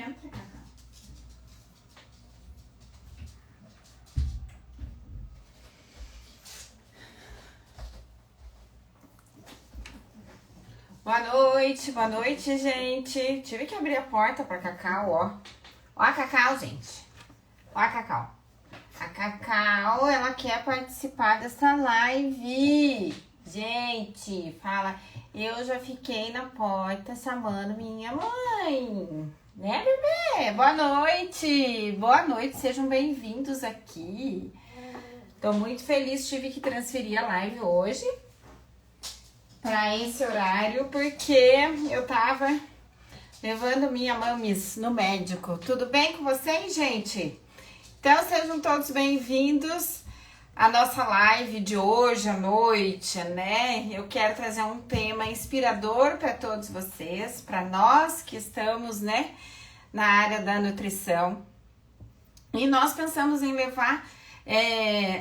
Entra, Cacau. Boa noite, gente. Tive que abrir a porta pra Cacau, ó. Ó a Cacau, gente. Ó a Cacau. A Cacau, ela quer participar dessa live. Gente, fala, eu já fiquei na porta chamando minha mãe. Né, bebê? Boa noite, sejam bem-vindos aqui. Tô muito feliz, tive que transferir a live hoje para esse horário, porque eu tava levando minha mamis no médico. Tudo bem com vocês, gente? Então, sejam todos bem-vindos à nossa live de hoje à noite, né? Eu quero trazer um tema inspirador para todos vocês, para nós que estamos, né, na área da nutrição. E nós pensamos em levar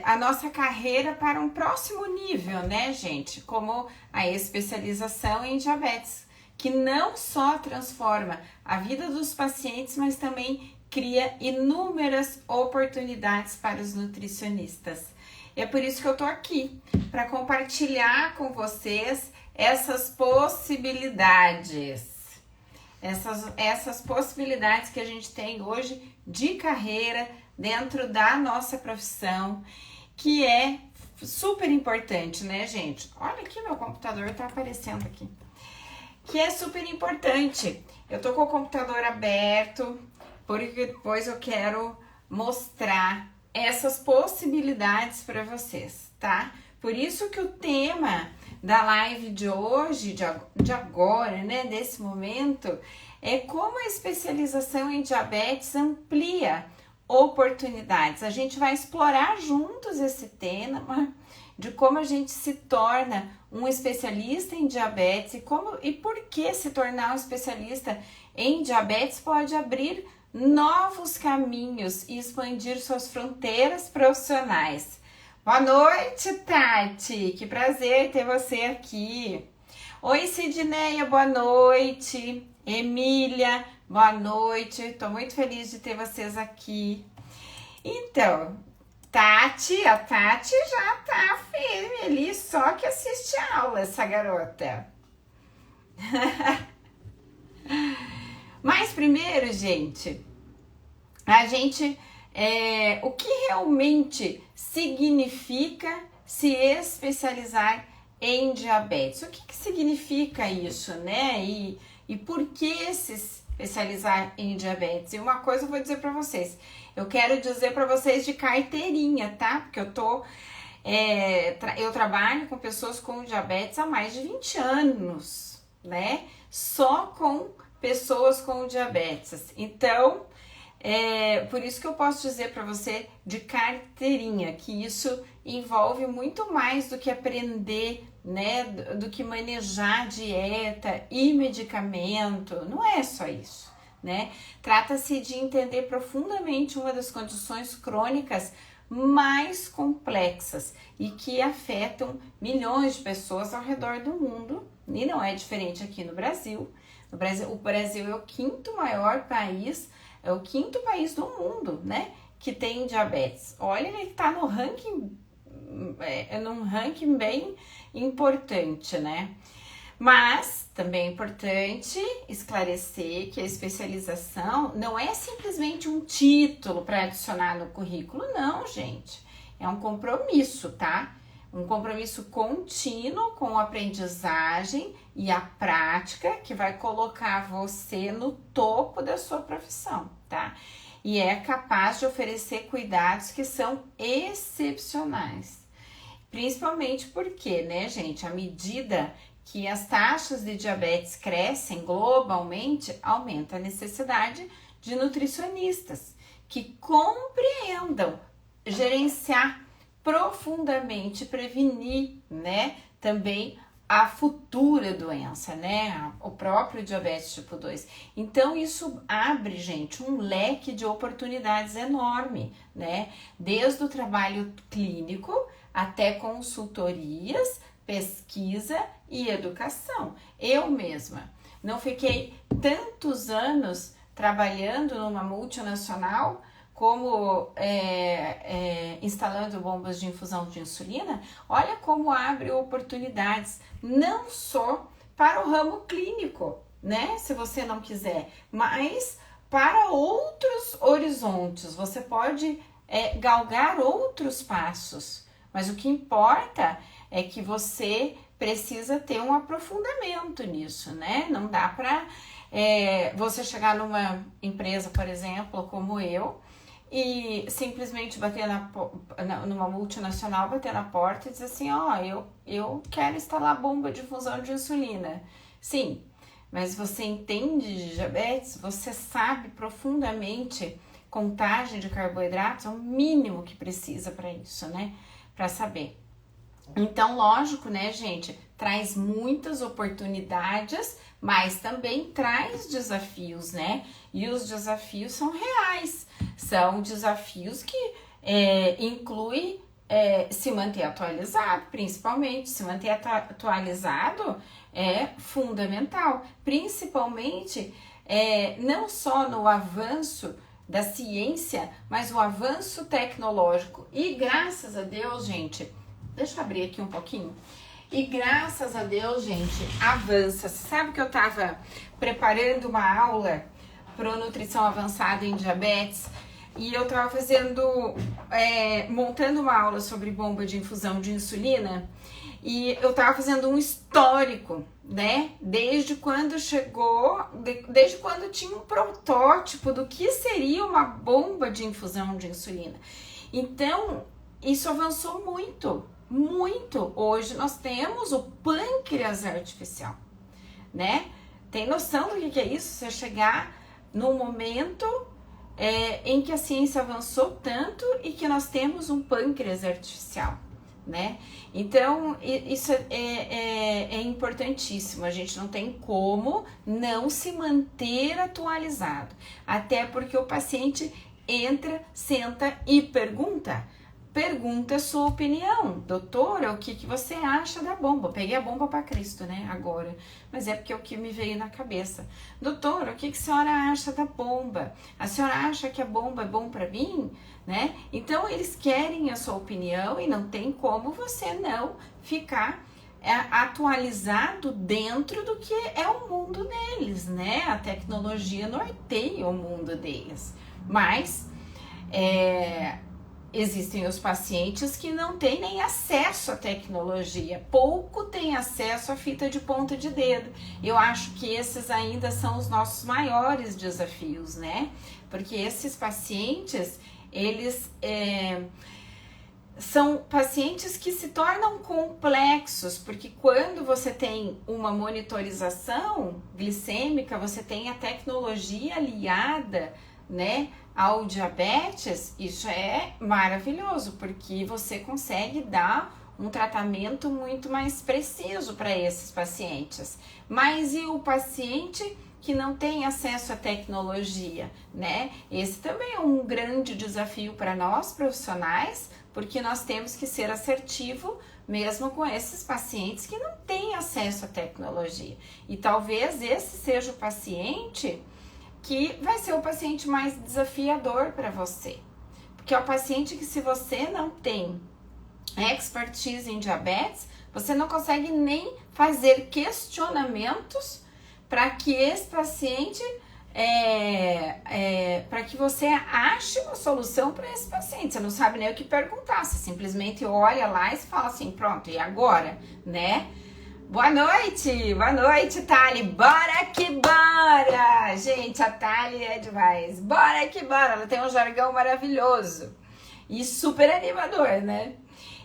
a nossa carreira para um próximo nível, né, gente? Como a especialização em diabetes, que não só transforma a vida dos pacientes, mas também cria inúmeras oportunidades para os nutricionistas. É por isso que eu tô aqui, para compartilhar com vocês essas possibilidades. Essas possibilidades que a gente tem hoje de carreira dentro da nossa profissão, que é super importante, né, gente? Olha aqui, meu computador tá aparecendo aqui. Que é super importante. Eu tô com o computador aberto, porque depois eu quero mostrar essas possibilidades para vocês, tá? Por isso que o tema da live de hoje, de agora, né, desse momento, é como a especialização em diabetes amplia oportunidades. A gente vai explorar juntos esse tema de como a gente se torna um especialista em diabetes e por que se tornar um especialista em diabetes pode abrir novos caminhos e expandir suas fronteiras profissionais. Boa noite, Tati! Que prazer ter você aqui. Oi, Sidneia, boa noite. Emília, boa noite. Tô muito feliz de ter vocês aqui. Então, a Tati já tá firme ali, só que assiste a aula, essa garota. Mas primeiro, gente, o que realmente significa se especializar em diabetes? O que significa isso, né? E por que se especializar em diabetes? E uma coisa eu vou dizer para vocês. Eu quero dizer para vocês de carteirinha, tá? Porque eu trabalho com pessoas com diabetes há mais de 20 anos, né? Só com pessoas com diabetes. Então, por isso que eu posso dizer para você de carteirinha, que isso envolve muito mais do que aprender, né? Do que manejar dieta e medicamento. Não é só isso, né? Trata-se de entender profundamente uma das condições crônicas mais complexas e que afetam milhões de pessoas ao redor do mundo, e não é diferente aqui no Brasil. O Brasil é o quinto país do mundo, né, que tem diabetes. Olha, ele tá no ranking, num ranking bem importante, né? Mas também é importante esclarecer que a especialização não é simplesmente um título para adicionar no currículo, não, gente. É um compromisso, tá? Um compromisso contínuo com a aprendizagem e a prática que vai colocar você no topo da sua profissão, tá? E é capaz de oferecer cuidados que são excepcionais. Principalmente porque, né, gente, à medida que as taxas de diabetes crescem globalmente, aumenta a necessidade de nutricionistas que compreendam, gerenciar profundamente, prevenir, né, também a futura doença, né, o próprio diabetes tipo 2. Então, isso abre, gente, um leque de oportunidades enorme, né, desde o trabalho clínico até consultorias, pesquisa e educação. Eu mesma não fiquei tantos anos trabalhando numa multinacional, como instalando bombas de infusão de insulina, olha como abre oportunidades, não só para o ramo clínico, né? Se você não quiser, mas para outros horizontes, você pode galgar outros passos, mas o que importa é que você precisa ter um aprofundamento nisso, né? Não dá para você chegar numa empresa, por exemplo, como eu, e simplesmente bater numa multinacional, bater na porta e dizer assim, eu quero instalar bomba de infusão de insulina. Sim, mas você entende de diabetes, você sabe profundamente contagem de carboidratos, é o mínimo que precisa para isso, né? Para saber. Então, lógico, né, gente, traz muitas oportunidades, mas também traz desafios, né? E os desafios são reais, são desafios que incluem se manter atualizado, principalmente. Se manter atualizado é fundamental, principalmente não só no avanço da ciência, mas o avanço tecnológico. E graças a Deus, gente, deixa eu abrir aqui um pouquinho. E graças a Deus, gente, avança. Você sabe que eu tava preparando uma aula para nutrição avançada em diabetes e eu tava montando uma aula sobre bomba de infusão de insulina e eu tava fazendo um histórico, né? Desde quando desde quando tinha um protótipo do que seria uma bomba de infusão de insulina. Então, isso avançou muito. Muito. Hoje nós temos o pâncreas artificial, né? Tem noção do que é isso? Você chegar num momento em que a ciência avançou tanto e que nós temos um pâncreas artificial, né? Então, isso é importantíssimo. A gente não tem como não se manter atualizado. Até porque o paciente entra, senta e pergunta a sua opinião. Doutora, o que você acha da bomba? Eu peguei a bomba para Cristo, né, agora. Mas é porque é o que me veio na cabeça. Doutora, o que a senhora acha da bomba? A senhora acha que a bomba é bom para mim? Né? Então, eles querem a sua opinião e não tem como você não ficar atualizado dentro do que é o mundo deles, né? A tecnologia norteia o mundo deles. Mas, existem os pacientes que não têm nem acesso à tecnologia, pouco têm acesso à fita de ponta de dedo. Eu acho que esses ainda são os nossos maiores desafios, né? Porque esses pacientes, eles são pacientes que se tornam complexos, porque quando você tem uma monitorização glicêmica, você tem a tecnologia aliada, né, ao diabetes, isso é maravilhoso, porque você consegue dar um tratamento muito mais preciso para esses pacientes. Mas e o paciente que não tem acesso à tecnologia, né? Esse também é um grande desafio para nós profissionais, porque nós temos que ser assertivo mesmo com esses pacientes que não têm acesso à tecnologia. E talvez esse seja o paciente que vai ser o paciente mais desafiador para você. Porque é o paciente que, se você não tem expertise em diabetes, você não consegue nem fazer questionamentos para que esse paciente, para que você ache uma solução para esse paciente. Você não sabe nem o que perguntar, você simplesmente olha lá e fala assim, pronto, e agora, né? Boa noite, Thali, bora que bora! Gente, a Thali é demais, bora que bora, ela tem um jargão maravilhoso e super animador, né?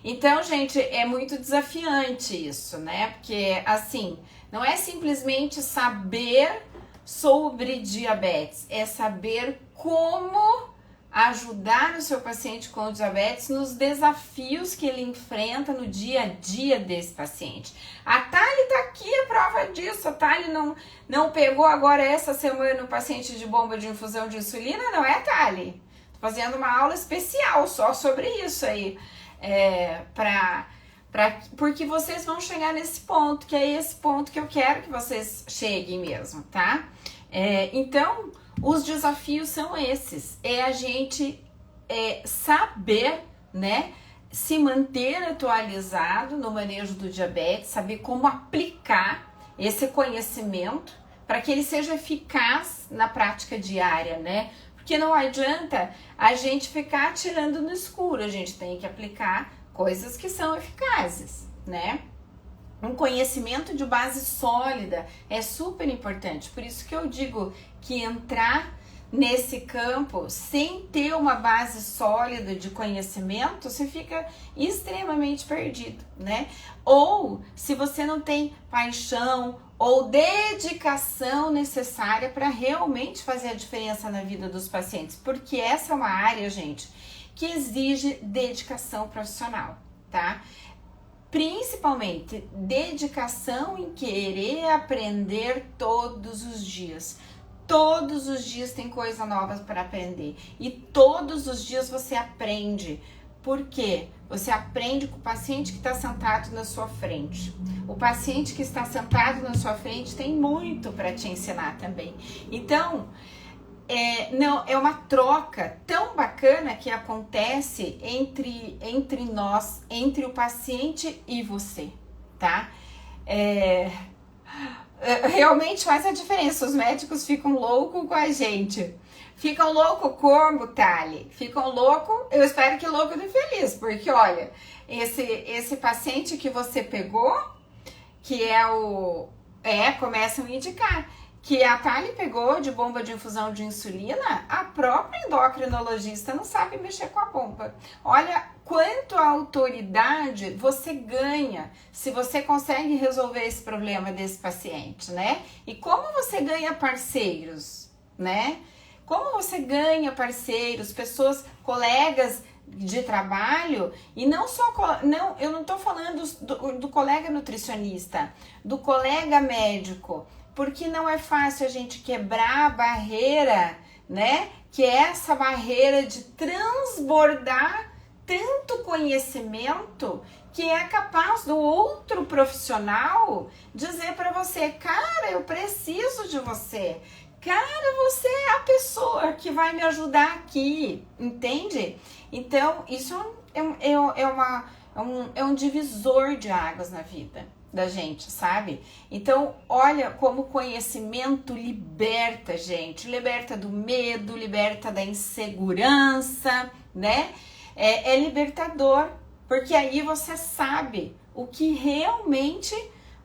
Então, gente, é muito desafiante isso, né? Porque, assim, não é simplesmente saber sobre diabetes, é saber como ajudar o seu paciente com diabetes nos desafios que ele enfrenta no dia a dia desse paciente. A Thali tá aqui a prova disso. A Thali não pegou agora essa semana o paciente de bomba de infusão de insulina, não é, Thali? Tô fazendo uma aula especial só sobre isso aí, porque vocês vão chegar nesse ponto, que é esse ponto que eu quero que vocês cheguem mesmo, tá? Então, os desafios são esses, é a gente saber, né, se manter atualizado no manejo do diabetes, saber como aplicar esse conhecimento para que ele seja eficaz na prática diária, né? Porque não adianta a gente ficar atirando no escuro, a gente tem que aplicar coisas que são eficazes, né? Um conhecimento de base sólida é super importante, por isso que eu digo que entrar nesse campo sem ter uma base sólida de conhecimento, você fica extremamente perdido, né? Ou se você não tem paixão ou dedicação necessária para realmente fazer a diferença na vida dos pacientes, porque essa é uma área, gente, que exige dedicação profissional, tá? Principalmente dedicação em querer aprender todos os dias. Todos os dias tem coisa nova para aprender e todos os dias você aprende. Por quê? Você aprende com o paciente que está sentado na sua frente. O paciente que está sentado na sua frente tem muito para te ensinar também. Então, é uma troca tão bacana que acontece entre nós, entre o paciente e você, tá? Realmente faz a diferença. Os médicos ficam loucos com a gente. Ficam loucos como, Thali? Ficam loucos, eu espero que louco de feliz, porque olha, esse paciente que você pegou, que começam a indicar que a Thali pegou de bomba de infusão de insulina, a própria endocrinologista não sabe mexer com a bomba. Olha quanto a autoridade você ganha se você consegue resolver esse problema desse paciente, né? E como você ganha parceiros, né? Como você ganha parceiros, pessoas, colegas de trabalho, e não só, eu não tô falando do colega nutricionista, do colega médico, porque não é fácil a gente quebrar a barreira, né? Que é essa barreira de transbordar tanto conhecimento que é capaz do outro profissional dizer para você, cara, eu preciso de você. Cara, você é a pessoa que vai me ajudar aqui, entende? Então, isso é um divisor de águas na vida da gente, sabe? Então, olha como o conhecimento liberta, gente. Liberta do medo, liberta da insegurança, né? É libertador, porque aí você sabe o que realmente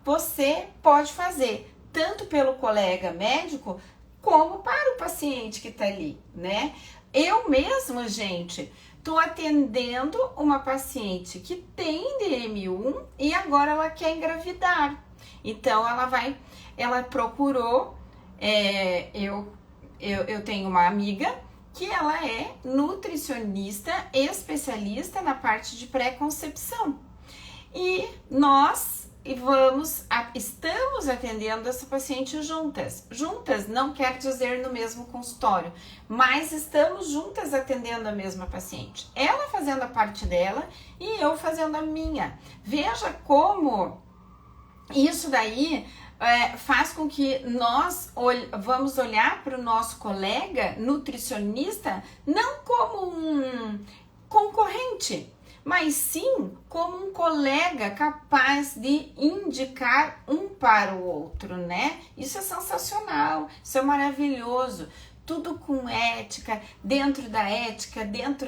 você pode fazer, tanto pelo colega médico, como para o paciente que está ali, né? Eu mesma, gente, tô atendendo uma paciente que tem DM1 e agora ela quer engravidar. Então, ela procurou, eu tenho uma amiga que ela é nutricionista especialista na parte de pré-concepção. E nós estamos atendendo essa paciente juntas. Juntas não quer dizer no mesmo consultório, mas estamos juntas atendendo a mesma paciente. Ela fazendo a parte dela e eu fazendo a minha. Veja como isso daí faz com que nós vamos olhar para o nosso colega nutricionista não como um concorrente, mas sim como um colega capaz de indicar um para o outro, né? Isso é sensacional, isso é maravilhoso. Tudo com ética, dentro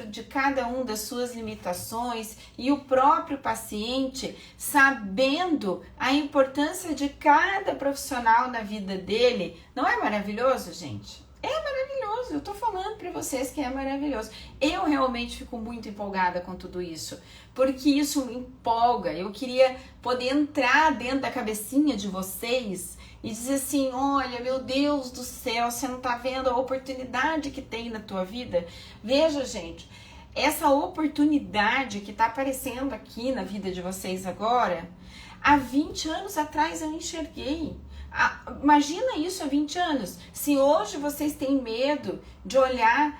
de cada um das suas limitações e o próprio paciente sabendo a importância de cada profissional na vida dele. Não é maravilhoso, gente? É maravilhoso, eu tô falando para vocês que é maravilhoso. Eu realmente fico muito empolgada com tudo isso, porque isso me empolga. Eu queria poder entrar dentro da cabecinha de vocês e dizer assim, olha, meu Deus do céu, você não tá vendo a oportunidade que tem na tua vida? Veja, gente, essa oportunidade que tá aparecendo aqui na vida de vocês agora, há 20 anos atrás eu enxerguei. Imagina isso há 20 anos. Se hoje vocês têm medo de olhar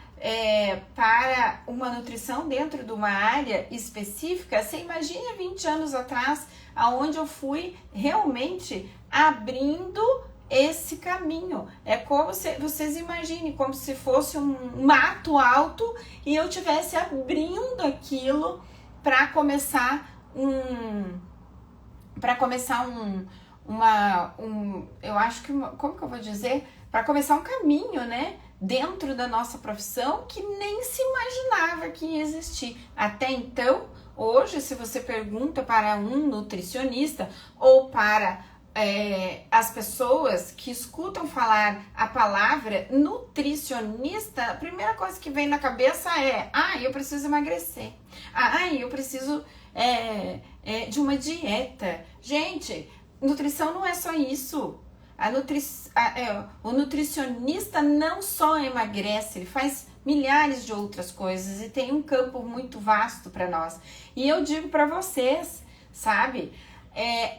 para uma nutrição dentro de uma área específica, você imagina há 20 anos atrás, aonde eu fui realmente abrindo esse caminho. É como se vocês imaginem, como se fosse um mato alto e eu estivesse abrindo aquilo para começar eu acho que como que eu vou dizer? Para começar um caminho, né? Dentro da nossa profissão que nem se imaginava que ia existir. Até então, hoje, se você pergunta para um nutricionista ou para as pessoas que escutam falar a palavra nutricionista, a primeira coisa que vem na cabeça é: eu preciso emagrecer, eu preciso de uma dieta. Gente, nutrição não é só isso. O nutricionista não só emagrece, ele faz milhares de outras coisas e tem um campo muito vasto para nós. E eu digo para vocês, sabe,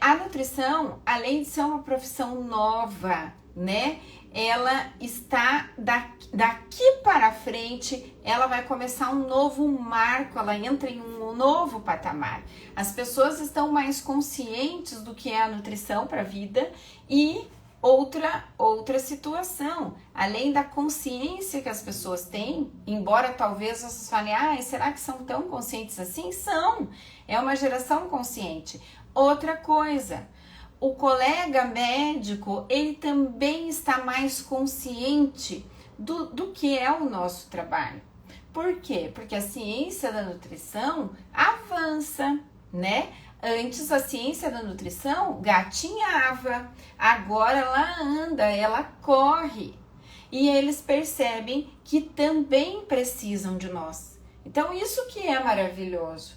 a nutrição, além de ser uma profissão nova, né, ela está daqui para frente, ela vai começar um novo marco, ela entra em um novo patamar. As pessoas estão mais conscientes do que é a nutrição para a vida e outra situação, além da consciência que as pessoas têm, embora talvez vocês falem, será que são tão conscientes assim? São, é uma geração consciente. Outra coisa, o colega médico, ele também está mais consciente do que é o nosso trabalho. Por quê? Porque a ciência da nutrição avança, né? Antes a ciência da nutrição gatinhava, agora ela anda, ela corre. E eles percebem que também precisam de nós. Então isso que é maravilhoso.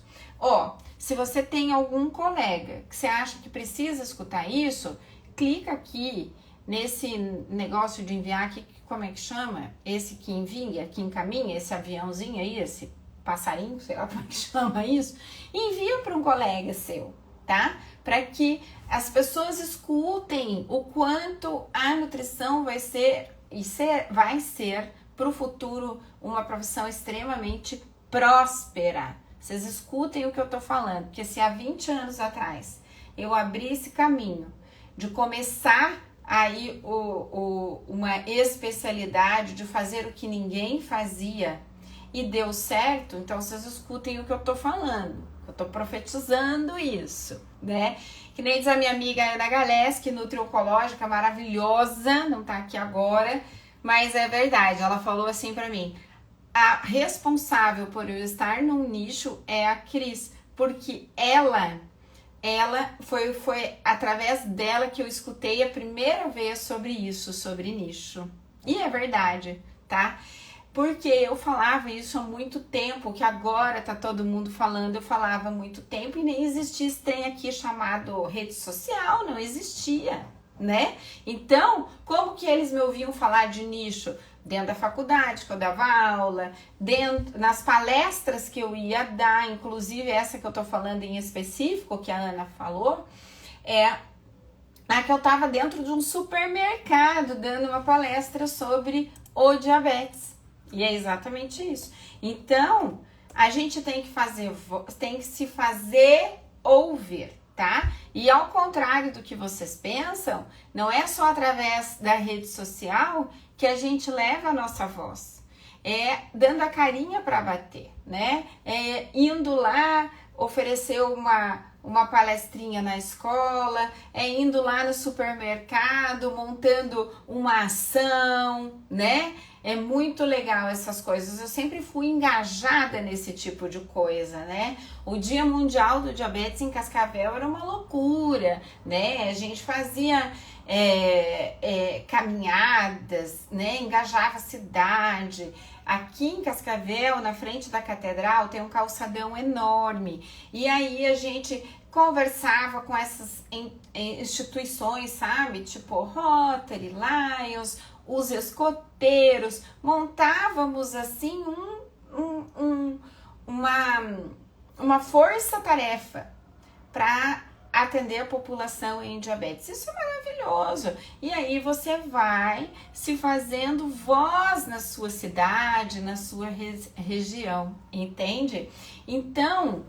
Se você tem algum colega que você acha que precisa escutar isso, clica aqui nesse negócio de enviar aqui, como é que chama? Esse que envia, que encaminha, esse aviãozinho aí, esse passarinho, sei lá como é que chama isso, envia para um colega seu, tá? Para que as pessoas escutem o quanto a nutrição vai ser para o futuro uma profissão extremamente próspera. Vocês escutem o que eu tô falando, porque se há 20 anos atrás eu abri esse caminho de começar aí uma especialidade, de fazer o que ninguém fazia, e deu certo, então vocês escutem o que eu tô falando. Eu tô profetizando isso, né? Que nem diz a minha amiga Ana Galeski, nutriocológica maravilhosa, não tá aqui agora, mas é verdade, ela falou assim pra mim: a responsável por eu estar num nicho é a Cris, porque ela foi através dela que eu escutei a primeira vez sobre isso, sobre nicho. E é verdade, tá? Porque eu falava isso há muito tempo, que agora tá todo mundo falando, eu falava há muito tempo e nem existia esse trem aqui chamado rede social, não existia, né? Então, como que eles me ouviam falar de nicho? Dentro da faculdade, que eu dava aula, nas palestras que eu ia dar, inclusive essa que eu tô falando em específico, que a Ana falou, a que eu tava dentro de um supermercado, dando uma palestra sobre o diabetes. E é exatamente isso. Então, a gente tem que se fazer ouvir, tá? E ao contrário do que vocês pensam, não é só através da rede social que a gente leva a nossa voz. É dando a carinha para bater, né? É indo lá oferecer uma palestrinha na escola, é indo lá no supermercado, montando uma ação, né? É muito legal essas coisas. Eu sempre fui engajada nesse tipo de coisa, né? O Dia Mundial do Diabetes em Cascavel era uma loucura, né? A gente fazia caminhadas, né? Engajava a cidade. Aqui em Cascavel, na frente da catedral, tem um calçadão enorme. E aí a gente conversava com essas instituições, sabe? Tipo Rotary, Lions, os escoteiros. Montávamos assim uma força-tarefa para atender a população em diabetes. Isso é maravilhoso. E aí você vai se fazendo voz na sua cidade, na sua região, entende? Então,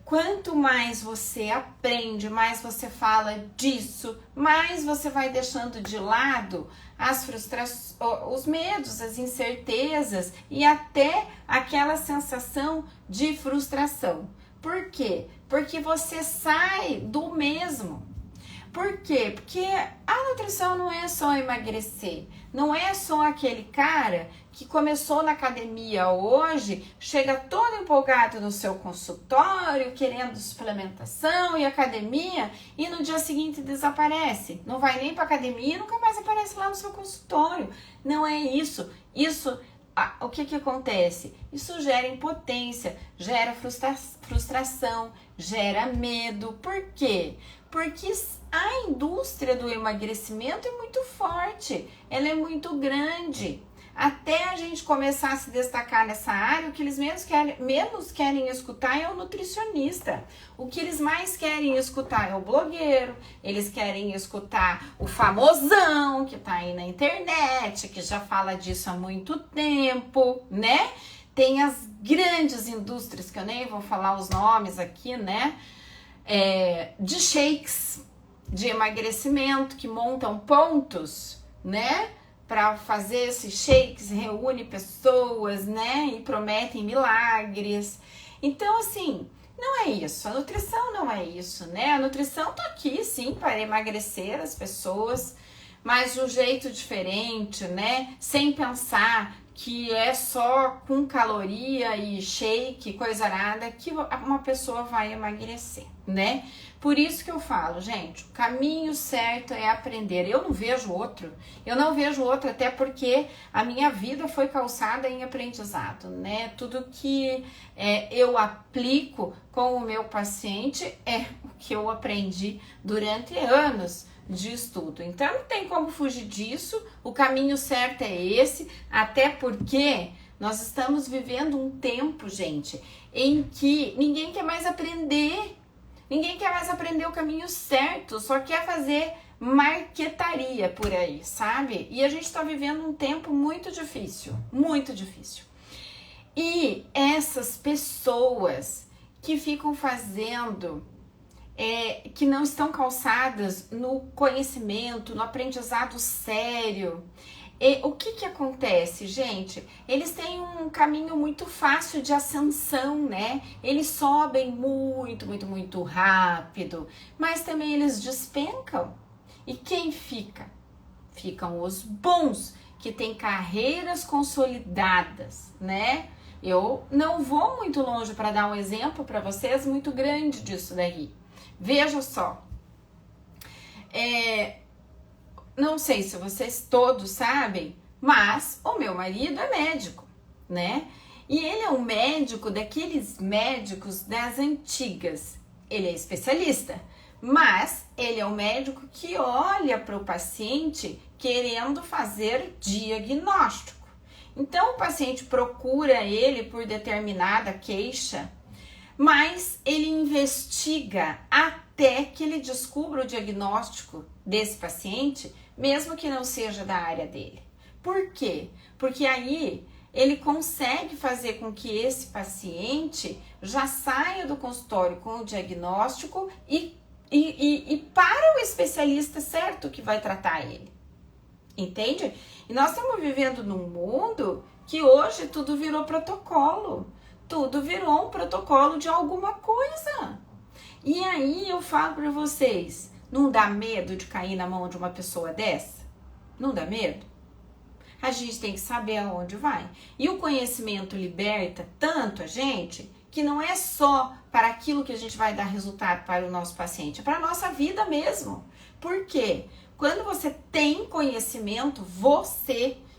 Quanto mais você aprende, mais você fala disso, mais você vai deixando de lado as frustrações, os medos, as incertezas e até aquela sensação de frustração. Por quê? Porque você sai do mesmo. Por quê? Porque a nutrição não é só emagrecer, não é só aquele cara que começou na academia hoje, chega todo empolgado no seu consultório, querendo suplementação e academia, e no dia seguinte desaparece. Não vai nem para academia e nunca mais aparece lá no seu consultório. Não é isso. O que acontece? Isso gera impotência, gera frustração, gera medo. Por quê? Porque a indústria do emagrecimento é muito forte, ela é muito grande. Até a gente começar a se destacar nessa área, o que eles menos querem escutar é o nutricionista. O que eles mais querem escutar é o blogueiro, eles querem escutar o famosão que tá aí na internet, que já fala disso há muito tempo, né? Tem as grandes indústrias, que eu nem vou falar os nomes aqui, né? De shakes, de emagrecimento, que montam pontos, né? Para fazer esses shakes, reúne pessoas, né? E prometem milagres. Então, assim, não é isso. A nutrição não é isso, né? A nutrição tá aqui, sim, para emagrecer as pessoas, mas de um jeito diferente, né? Sem pensar que é só com caloria e shake, coisa nada, que uma pessoa vai emagrecer, né? Por isso que eu falo, gente, o caminho certo é aprender. Eu não vejo outro, até porque a minha vida foi calçada em aprendizado, né? Tudo que eu aplico com o meu paciente é o que eu aprendi durante anos de estudo. Então não tem como fugir disso, o caminho certo é esse, até porque nós estamos vivendo um tempo, gente, em que ninguém quer mais aprender o caminho certo, só quer fazer marquetaria por aí, sabe? E a gente tá vivendo um tempo muito difícil, muito difícil. E essas pessoas que ficam fazendo que não estão calçadas no conhecimento, no aprendizado sério. O que acontece, gente? Eles têm um caminho muito fácil de ascensão, né? Eles sobem muito, muito, muito rápido, mas também eles despencam. E quem fica? Ficam os bons, que têm carreiras consolidadas, né? Eu não vou muito longe para dar um exemplo para vocês muito grande disso daí. Veja só, não sei se vocês todos sabem, mas o meu marido é médico, né? E ele é um médico daqueles médicos das antigas. Ele é especialista, mas ele é um médico que olha para o paciente querendo fazer diagnóstico. Então o paciente procura ele por determinada queixa, mas ele investiga até que ele descubra o diagnóstico desse paciente, mesmo que não seja da área dele. Por quê? Porque aí ele consegue fazer com que esse paciente já saia do consultório com o diagnóstico e para o especialista certo que vai tratar ele. Entende? E nós estamos vivendo num mundo que hoje tudo virou protocolo. Tudo virou um protocolo de alguma coisa. E aí eu falo para vocês, não dá medo de cair na mão de uma pessoa dessa? Não dá medo? A gente tem que saber aonde vai. E o conhecimento liberta tanto a gente que não é só para aquilo que a gente vai dar resultado para o nosso paciente, é para a nossa vida mesmo. Por quê? Quando você tem conhecimento,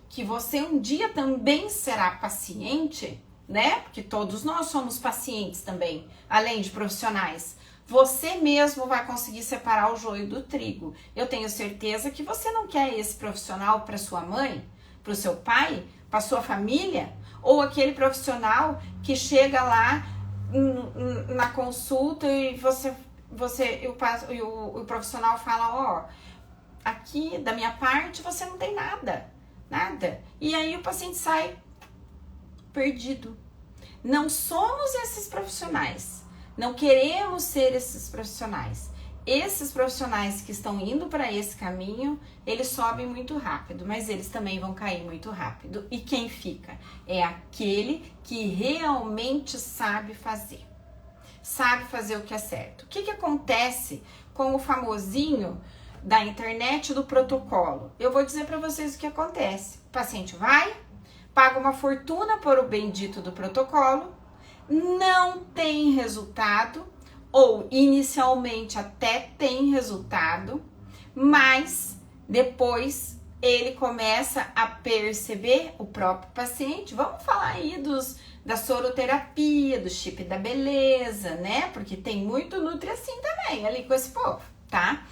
que você um dia também será paciente, né? Porque todos nós somos pacientes também, além de profissionais. Você mesmo vai conseguir separar o joio do trigo. Eu tenho certeza que você não quer esse profissional para sua mãe, para o seu pai, para sua família, ou aquele profissional que chega lá na consulta e o profissional fala, aqui da minha parte você não tem nada. E aí o paciente sai perdido. Não somos esses profissionais. Não queremos ser esses profissionais. Esses profissionais que estão indo para esse caminho, eles sobem muito rápido, mas eles também vão cair muito rápido. E quem fica? É aquele que realmente sabe fazer o que é certo. O que acontece com o famosinho da internet do protocolo? Eu vou dizer para vocês o que acontece. O paciente vai, paga uma fortuna por o bendito do protocolo, não tem resultado, ou inicialmente até tem resultado, mas depois ele começa a perceber, o próprio paciente, vamos falar aí da soroterapia, do chip da beleza, né? Porque tem muito nutri assim também ali com esse povo, tá?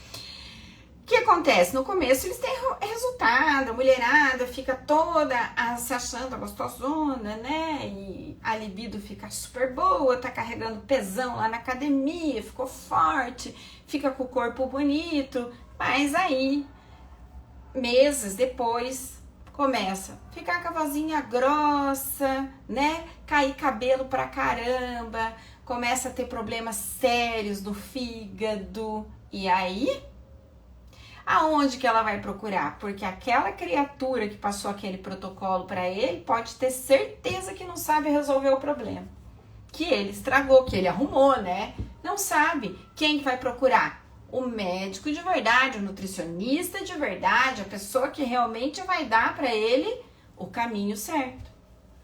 O que acontece? No começo eles têm resultado, a mulherada fica toda se achando gostosona, né? E a libido fica super boa, tá carregando pesão lá na academia, ficou forte, fica com o corpo bonito, mas aí, meses depois, começa a ficar com a vozinha grossa, né? Cair cabelo pra caramba, começa a ter problemas sérios do fígado, e aí... aonde que ela vai procurar? Porque aquela criatura que passou aquele protocolo para ele pode ter certeza que não sabe resolver o problema. Que ele estragou, que ele arrumou, né? Não sabe. Quem que vai procurar? O médico de verdade, o nutricionista de verdade, a pessoa que realmente vai dar para ele o caminho certo,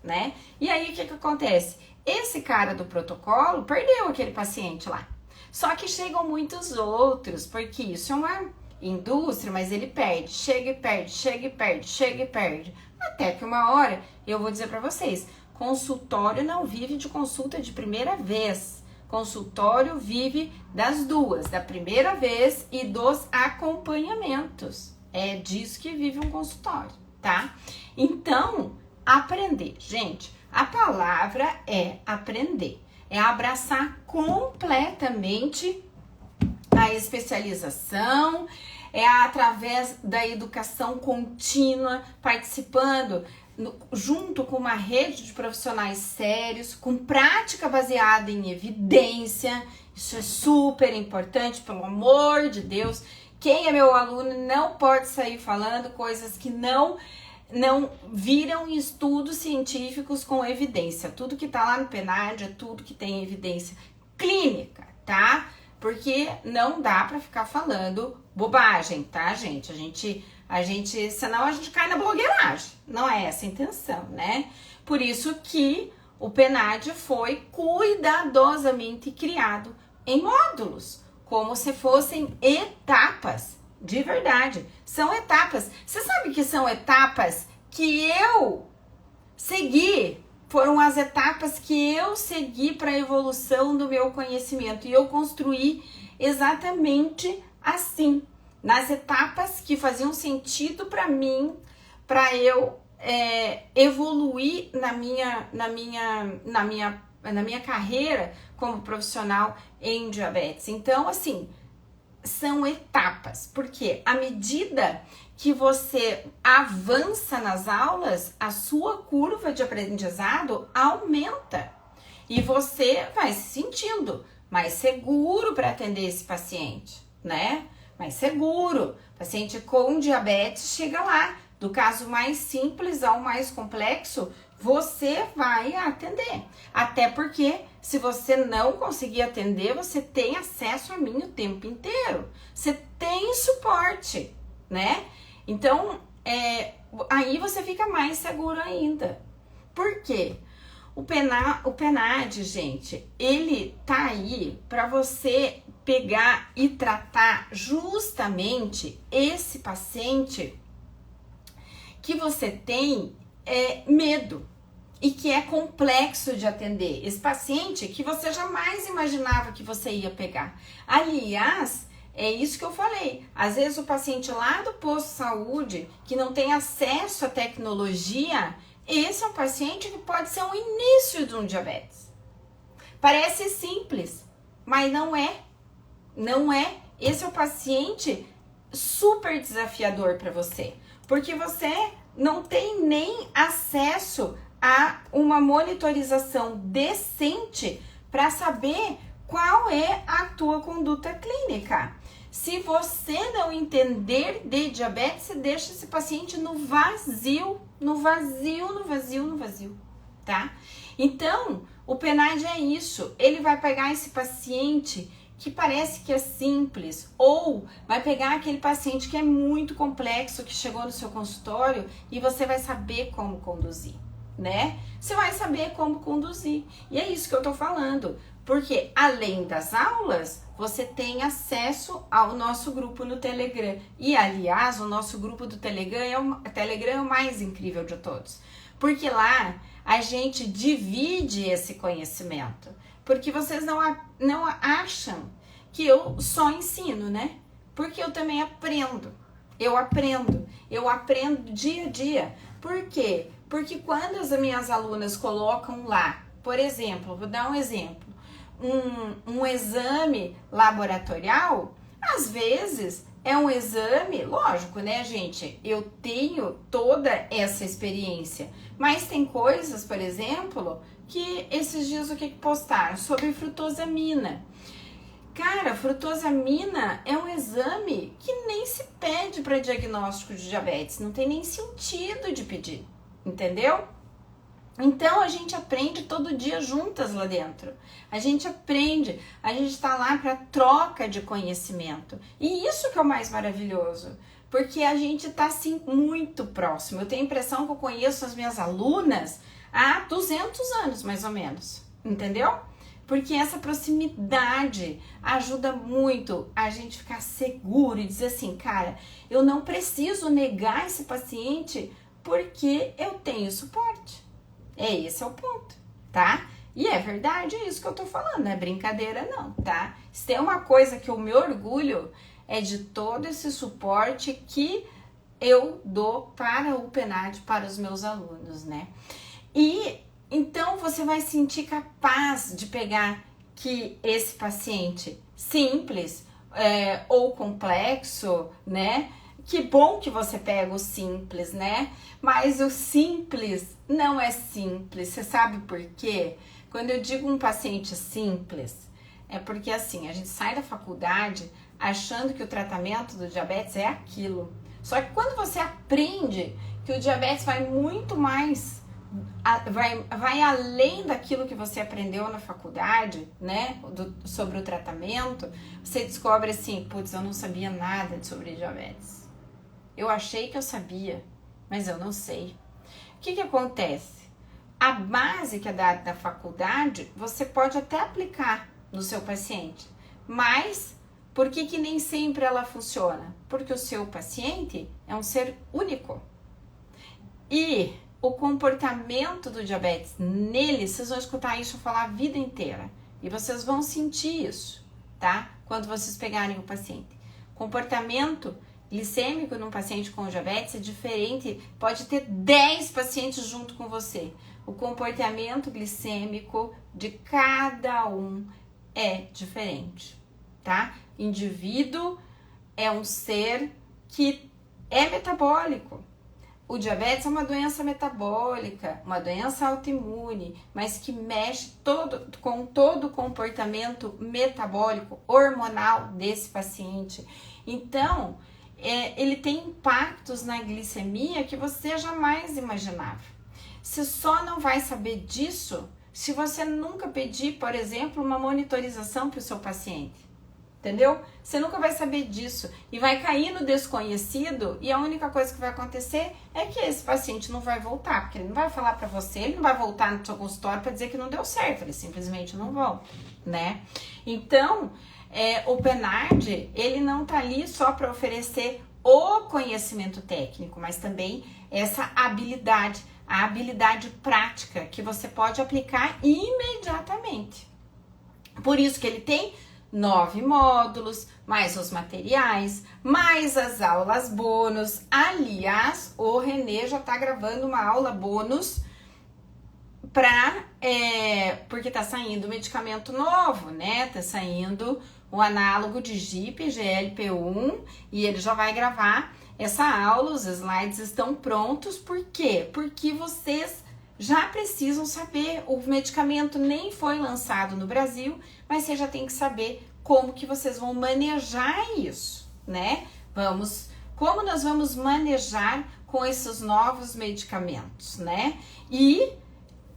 né? E aí o que acontece? Esse cara do protocolo perdeu aquele paciente lá. Só que chegam muitos outros, porque isso é uma indústria, mas ele perde, chega e perde, chega e perde, chega e perde, até que uma hora, eu vou dizer para vocês, consultório não vive de consulta de primeira vez, consultório vive das duas, da primeira vez e dos acompanhamentos, é disso que vive um consultório, tá? Então, aprender, gente, a palavra é aprender, é abraçar completamente a especialização, é através da educação contínua, participando junto com uma rede de profissionais sérios, com prática baseada em evidência. Isso é super importante, pelo amor de Deus. Quem é meu aluno não pode sair falando coisas que não viram estudos científicos com evidência. Tudo que tá lá no PNAD é tudo que tem evidência clínica, tá? Porque não dá para ficar falando bobagem, tá, gente? A gente, senão a gente cai na blogueiragem. Não é essa a intenção, né? Por isso que o PNAD foi cuidadosamente criado em módulos, como se fossem etapas, de verdade. São etapas. Você sabe que são etapas que eu segui? Foram as etapas que eu segui para a evolução do meu conhecimento. E eu construí exatamente assim. Nas etapas que faziam sentido para mim, para eu evoluir na minha carreira como profissional em diabetes. Então, assim, são etapas. Porque à medida que você avança nas aulas, a sua curva de aprendizado aumenta e você vai se sentindo mais seguro para atender esse paciente, né? Mais seguro. Paciente com diabetes chega lá, do caso mais simples ao mais complexo, você vai atender. Até porque se você não conseguir atender, você tem acesso a mim o tempo inteiro. Você tem suporte, né? Então, aí você fica mais seguro ainda. Por quê? O PNAD, gente, ele tá aí para você pegar e tratar justamente esse paciente que você tem medo e que é complexo de atender. Esse paciente que você jamais imaginava que você ia pegar. Aliás, é isso que eu falei. Às vezes o paciente lá do posto de saúde, que não tem acesso à tecnologia, esse é um paciente que pode ser o início de um diabetes. Parece simples, mas não é. Não é. Esse é um paciente super desafiador para você, porque você não tem nem acesso a uma monitorização decente para saber qual é a tua conduta clínica. Se você não entender de diabetes, você deixa esse paciente no vazio, tá? Então, o PNAD é isso, ele vai pegar esse paciente que parece que é simples, ou vai pegar aquele paciente que é muito complexo, que chegou no seu consultório, e você vai saber como conduzir, né? Você vai saber como conduzir. E é isso que eu tô falando, porque além das aulas, você tem acesso ao nosso grupo no Telegram. E, aliás, o nosso grupo do Telegram é o mais incrível de todos, porque lá a gente divide esse conhecimento. Porque vocês não acham que eu só ensino, né? Porque eu também aprendo. Eu aprendo dia a dia. Por quê? Porque quando as minhas alunas colocam lá, por exemplo, vou dar um exemplo, um exame laboratorial, às vezes é um exame, lógico, né, gente? Eu tenho toda essa experiência, mas tem coisas, por exemplo, que esses dias o que postaram? Sobre frutosamina. Cara, frutosamina é um exame que nem se pede para diagnóstico de diabetes, não tem nem sentido de pedir, entendeu? Então a gente aprende todo dia juntas lá dentro. A gente aprende, a gente está lá para troca de conhecimento. E isso que é o mais maravilhoso, porque a gente está assim muito próximo. Eu tenho a impressão que eu conheço as minhas alunas há 200 anos, mais ou menos, entendeu? Porque essa proximidade ajuda muito a gente ficar seguro e dizer assim, cara, eu não preciso negar esse paciente porque eu tenho suporte. Esse é o ponto, tá? E é verdade isso que eu tô falando, não é brincadeira não, tá? Se tem uma coisa que eu me orgulho é de todo esse suporte que eu dou para o PNAD, para os meus alunos, né? E então você vai sentir capaz de pegar que esse paciente simples ou complexo, né? Que bom que você pega o simples, né? Mas o simples não é simples. Você sabe por quê? Quando eu digo um paciente simples, é porque assim, a gente sai da faculdade achando que o tratamento do diabetes é aquilo. Só que quando você aprende que o diabetes vai muito mais, vai além daquilo que você aprendeu na faculdade, né? Sobre o tratamento, você descobre assim, putz, eu não sabia nada sobre diabetes. Eu achei que eu sabia, mas eu não sei. O que acontece? A base que é dada da faculdade, você pode até aplicar no seu paciente, mas por que nem sempre ela funciona? Porque o seu paciente é um ser único. E o comportamento do diabetes nele, vocês vão escutar isso eu falar a vida inteira. E vocês vão sentir isso, tá? Quando vocês pegarem o paciente. Comportamento glicêmico num paciente com diabetes é diferente, pode ter 10 pacientes junto com você. O comportamento glicêmico de cada um é diferente, tá? Indivíduo é um ser que é metabólico. O diabetes é uma doença metabólica, uma doença autoimune, mas que mexe com todo o comportamento metabólico, hormonal desse paciente. Então, ele tem impactos na glicemia que você jamais imaginava. Você só não vai saber disso se você nunca pedir, por exemplo, uma monitorização para o seu paciente. Entendeu? Você nunca vai saber disso e vai cair no desconhecido e a única coisa que vai acontecer é que esse paciente não vai voltar, porque ele não vai falar para você, ele não vai voltar no seu consultório para dizer que não deu certo, ele simplesmente não volta, né? Então, o PNAD, ele não tá ali só para oferecer o conhecimento técnico, mas também essa habilidade, a habilidade prática que você pode aplicar imediatamente. Por isso que ele tem 9 módulos, mais os materiais, mais as aulas bônus. Aliás, o Renê já tá gravando uma aula bônus porque tá saindo medicamento novo, né? Tá saindo o análogo de GIP, GLP-1, e ele já vai gravar essa aula, os slides estão prontos. Por quê? Porque vocês já precisam saber. O medicamento nem foi lançado no Brasil, mas você já tem que saber como que vocês vão manejar isso, né? Como nós vamos manejar com esses novos medicamentos, né? E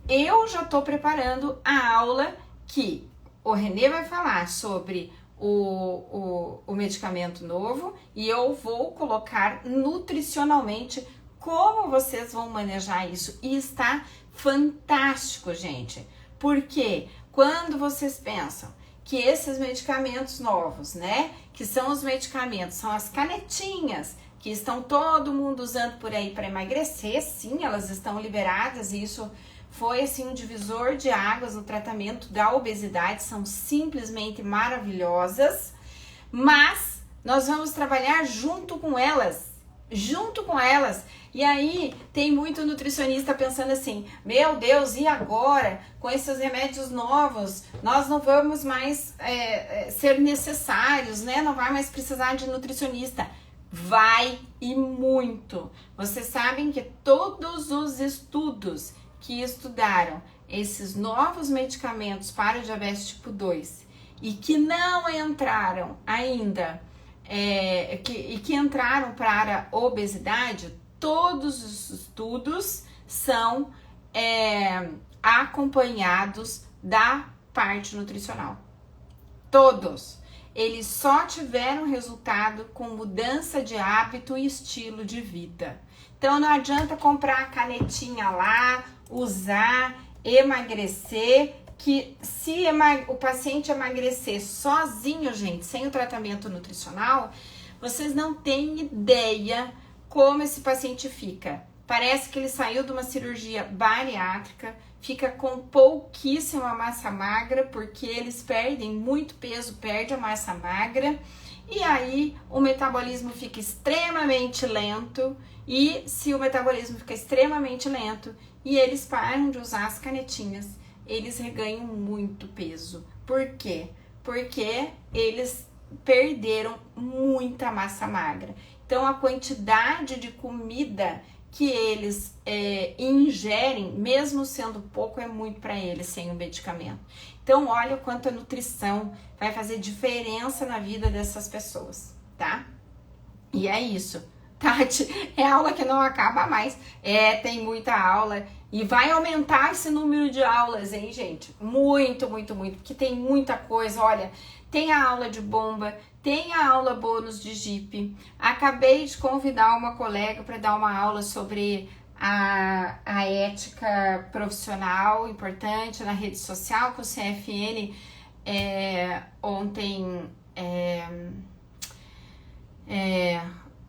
eu já tô preparando a aula que o Renê vai falar sobre o medicamento novo e eu vou colocar nutricionalmente como vocês vão manejar isso. E está fantástico, gente. Porque quando vocês pensam que esses medicamentos novos, né, que são os medicamentos, são as canetinhas que estão todo mundo usando por aí para emagrecer, sim, elas estão liberadas e isso foi assim um divisor de águas no tratamento da obesidade, são simplesmente maravilhosas, mas nós vamos trabalhar junto com elas. E aí tem muito nutricionista pensando assim, meu Deus, e agora com esses remédios novos nós não vamos mais ser necessários, né? Não vai mais precisar de nutricionista. Vai e muito. Vocês sabem que todos os estudos que estudaram esses novos medicamentos para o diabetes tipo 2 e que não entraram ainda, que entraram para a obesidade, todos os estudos são acompanhados da parte nutricional. Todos. Eles só tiveram resultado com mudança de hábito e estilo de vida. Então não adianta comprar a canetinha lá, usar, emagrecer, que se o paciente emagrecer sozinho, gente, sem o tratamento nutricional, vocês não têm ideia como esse paciente fica. Parece que ele saiu de uma cirurgia bariátrica, fica com pouquíssima massa magra, porque eles perdem muito peso, perde a massa magra, e aí o metabolismo fica extremamente lento, e se o metabolismo fica extremamente lento e eles param de usar as canetinhas, eles reganham muito peso. Por quê? Porque eles perderam muita massa magra. Então a quantidade de comida que eles ingerem, mesmo sendo pouco, é muito para eles sem o medicamento. Então olha o quanto a nutrição vai fazer diferença na vida dessas pessoas, tá? E é isso. Tati, é aula que não acaba mais. Tem muita aula e vai aumentar esse número de aulas, hein, gente? Muito, muito, muito, porque tem muita coisa. Olha, tem a aula de bomba, tem a aula bônus de Jeep. Acabei de convidar uma colega para dar uma aula sobre a ética profissional importante na rede social, que o CFN ontem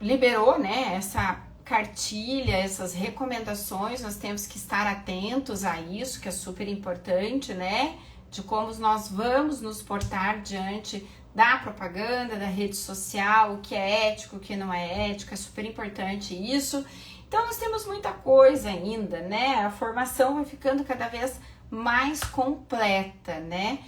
liberou, né, essa cartilha, essas recomendações. Nós temos que estar atentos a isso, que é super importante, né, de como nós vamos nos portar diante da propaganda, da rede social, o que é ético, o que não é ético, é super importante isso. Então nós temos muita coisa ainda, né, a formação vai ficando cada vez mais completa, né,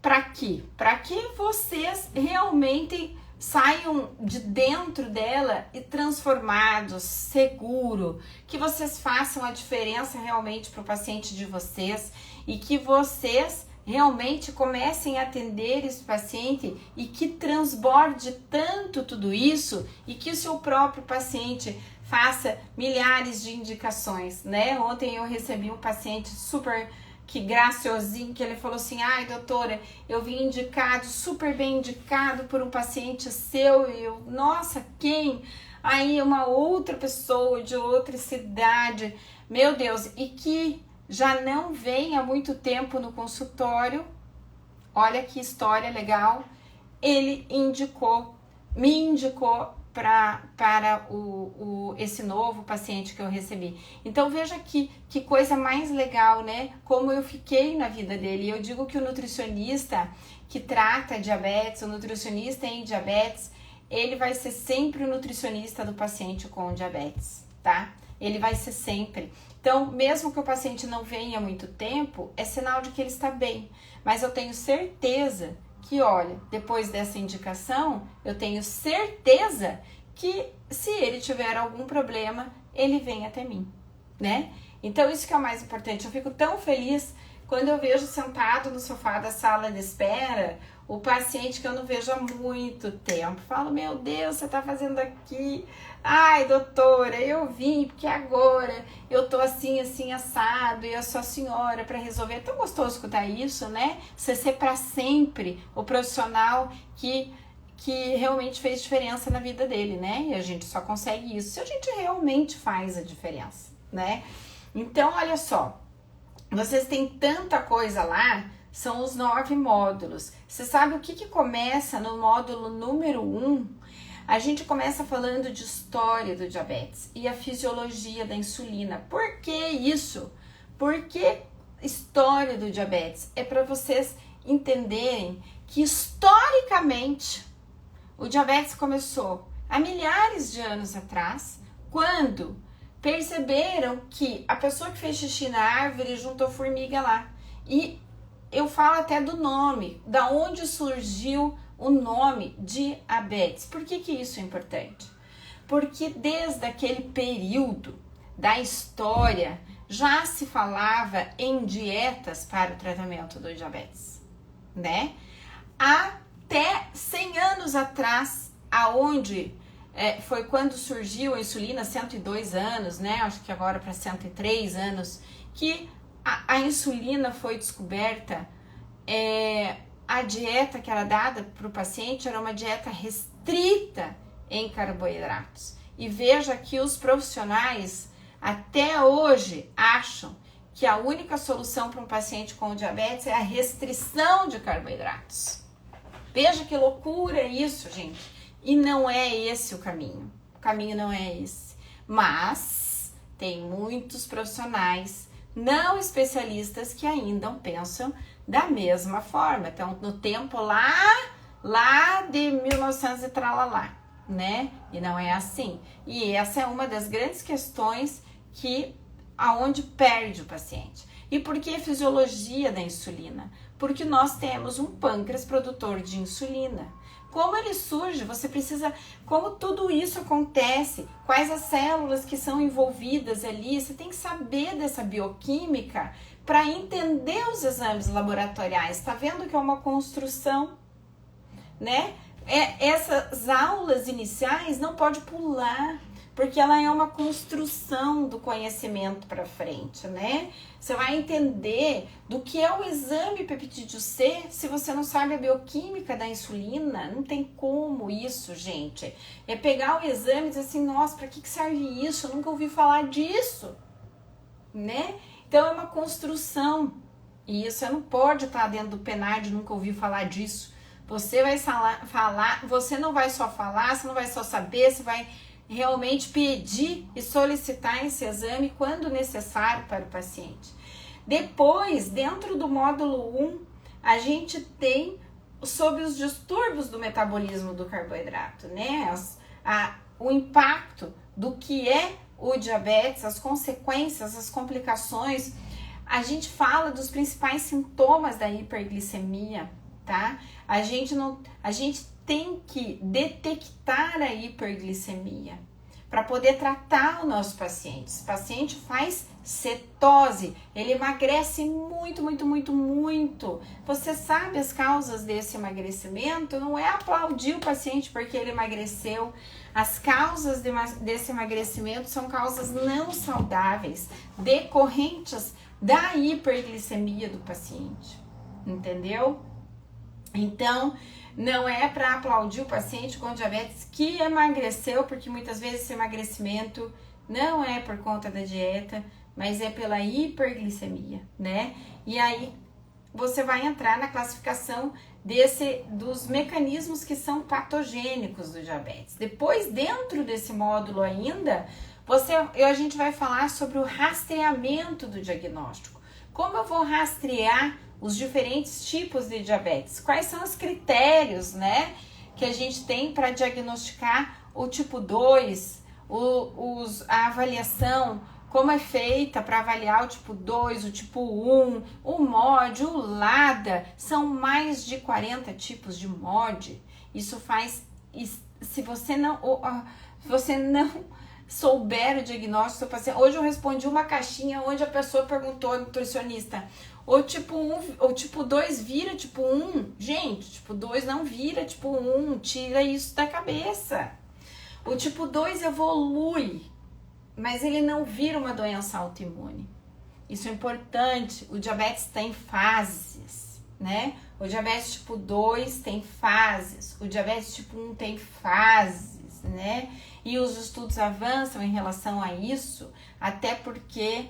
para quê? Para que vocês realmente saiam de dentro dela e transformados, seguro, que vocês façam a diferença realmente para o paciente de vocês e que vocês realmente comecem a atender esse paciente e que transborde tanto tudo isso e que o seu próprio paciente faça milhares de indicações, né? Ontem eu recebi um paciente super que graciosinho, que ele falou assim, ai doutora, eu vim indicado, super bem indicado por um paciente seu, e eu, nossa, quem? Aí uma outra pessoa de outra cidade, meu Deus, e que já não vem há muito tempo no consultório, olha que história legal, ele me indicou para esse novo paciente que eu recebi. Então veja que coisa mais legal, né? Como eu fiquei na vida dele. E eu digo que o nutricionista que trata diabetes, o nutricionista em diabetes, ele vai ser sempre o nutricionista do paciente com diabetes, tá? Ele vai ser sempre. Então, mesmo que o paciente não venha há muito tempo, é sinal de que ele está bem. Mas eu tenho certeza que, olha, depois dessa indicação, eu tenho certeza que se ele tiver algum problema, ele vem até mim, né? Então isso que é o mais importante. Eu fico tão feliz quando eu vejo sentado no sofá da sala de espera o paciente que eu não vejo há muito tempo. Falo, meu Deus, você tá fazendo aqui? Ai, doutora, eu vim porque agora eu tô assim, assim, assado e eu sou a senhora para resolver. É tão gostoso escutar isso, né? Você ser para sempre o profissional que realmente fez diferença na vida dele, né? E a gente só consegue isso se a gente realmente faz a diferença, né? Então, olha só, vocês têm tanta coisa lá, são os 9 módulos. Você sabe o que começa no módulo número 1? A gente começa falando de história do diabetes e a fisiologia da insulina. Por que isso? Porque história do diabetes é para vocês entenderem que historicamente o diabetes começou há milhares de anos atrás, quando perceberam que a pessoa que fez xixi na árvore juntou formiga lá. E eu falo até do nome, da onde surgiu o nome diabetes. Por que isso é importante? Porque desde aquele período da história já se falava em dietas para o tratamento do diabetes, né? Até 100 anos atrás, aonde foi quando surgiu a insulina, 102 anos, né? Acho que agora para 103 anos, que a insulina foi descoberta. A dieta que era dada para o paciente era uma dieta restrita em carboidratos. E veja que os profissionais até hoje acham que a única solução para um paciente com diabetes é a restrição de carboidratos. Veja que loucura isso, gente. E não é esse o caminho. O caminho não é esse. Mas tem muitos profissionais não especialistas que ainda pensam da mesma forma. Então, no tempo lá de 1900 e tralalá, né? E não é assim. E essa é uma das grandes questões aonde perde o paciente. E por que a fisiologia da insulina? Porque nós temos um pâncreas produtor de insulina. Como ele surge? Você precisa... Como tudo isso acontece? Quais as células que são envolvidas ali? Você tem que saber dessa bioquímica para entender os exames laboratoriais. Tá vendo que é uma construção, né? Essas aulas iniciais não pode pular, porque ela é uma construção do conhecimento para frente, né? Você vai entender do que é o exame peptídeo C se você não sabe a bioquímica da insulina. Não tem como isso, gente. É pegar o exame e dizer assim, nossa, para que serve isso? Eu nunca ouvi falar disso, né? Então é uma construção. E isso não pode estar dentro do PNAD, nunca ouvi falar disso. Você vai falar, você não vai só falar, você não vai só saber, você vai realmente pedir e solicitar esse exame quando necessário para o paciente. Depois, dentro do módulo 1, a gente tem sobre os distúrbios do metabolismo do carboidrato, né? O impacto do que é o diabetes, as consequências, as complicações. A gente fala dos principais sintomas da hiperglicemia, tá? A gente tem que detectar a hiperglicemia para poder tratar o nosso paciente. Esse paciente faz cetose, ele emagrece muito, muito, muito, muito. Você sabe as causas desse emagrecimento? Não é aplaudir o paciente porque ele emagreceu. As causas desse emagrecimento são causas não saudáveis, decorrentes da hiperglicemia do paciente, entendeu? Então, não é para aplaudir o paciente com diabetes que emagreceu, porque muitas vezes esse emagrecimento não é por conta da dieta, mas é pela hiperglicemia, né? E aí você vai entrar na classificação dos mecanismos que são patogênicos do diabetes. Depois, dentro desse módulo ainda, a gente vai falar sobre o rastreamento do diagnóstico. Como eu vou rastrear os diferentes tipos de diabetes? Quais são os critérios, né, que a gente tem para diagnosticar o tipo 2, a avaliação, como é feita para avaliar o tipo 2, o tipo 1, o MOD, o LADA, são mais de 40 tipos de MOD. Isso faz, se você não souber o diagnóstico do seu paciente. Hoje eu respondi uma caixinha onde a pessoa perguntou ao nutricionista, o tipo 1 ou tipo 2 vira tipo 1? Gente, tipo 2 não vira tipo 1, tira isso da cabeça. O tipo 2 evolui, mas ele não vira uma doença autoimune. Isso é importante. O diabetes tem fases, né? O diabetes tipo 2 tem fases, o diabetes tipo 1 tem fases, né? E os estudos avançam em relação a isso, até porque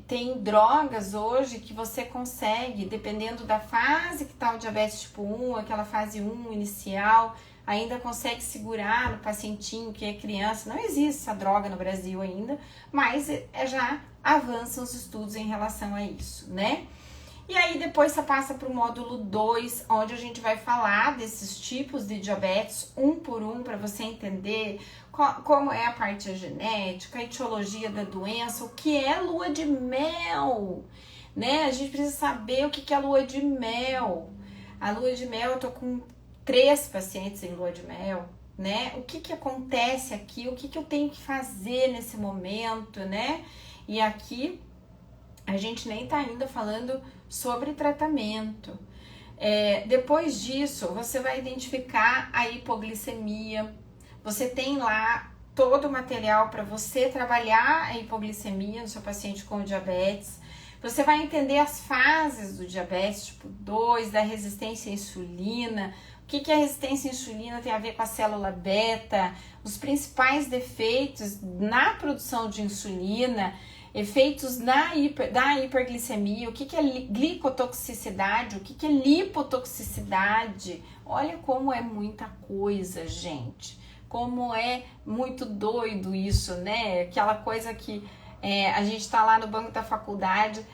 tem drogas hoje que você consegue, dependendo da fase que está o diabetes tipo 1, aquela fase 1 inicial, ainda consegue segurar no pacientinho que é criança. Não existe essa droga no Brasil ainda, mas já avançam os estudos em relação a isso, né? E aí depois você passa para o módulo 2, onde a gente vai falar desses tipos de diabetes, um por um, para você entender como é a parte genética, a etiologia da doença, o que é lua de mel, né? A gente precisa saber o que é lua de mel. A lua de mel, eu tô com 3 pacientes em lua de mel, né? O que acontece aqui, o que eu tenho que fazer nesse momento, né? E aqui a gente nem tá ainda falando sobre tratamento. Depois disso, você vai identificar a hipoglicemia. Você tem lá todo o material para você trabalhar a hipoglicemia no seu paciente com diabetes. Você vai entender as fases do diabetes tipo 2, da resistência à insulina. O que a resistência à insulina tem a ver com a célula beta, os principais defeitos na produção de insulina, efeitos da hiperglicemia, o que é glicotoxicidade, o que é lipotoxicidade. Olha como é muita coisa, gente. Como é muito doido isso, né? Aquela coisa que a gente tá lá no banco da faculdade,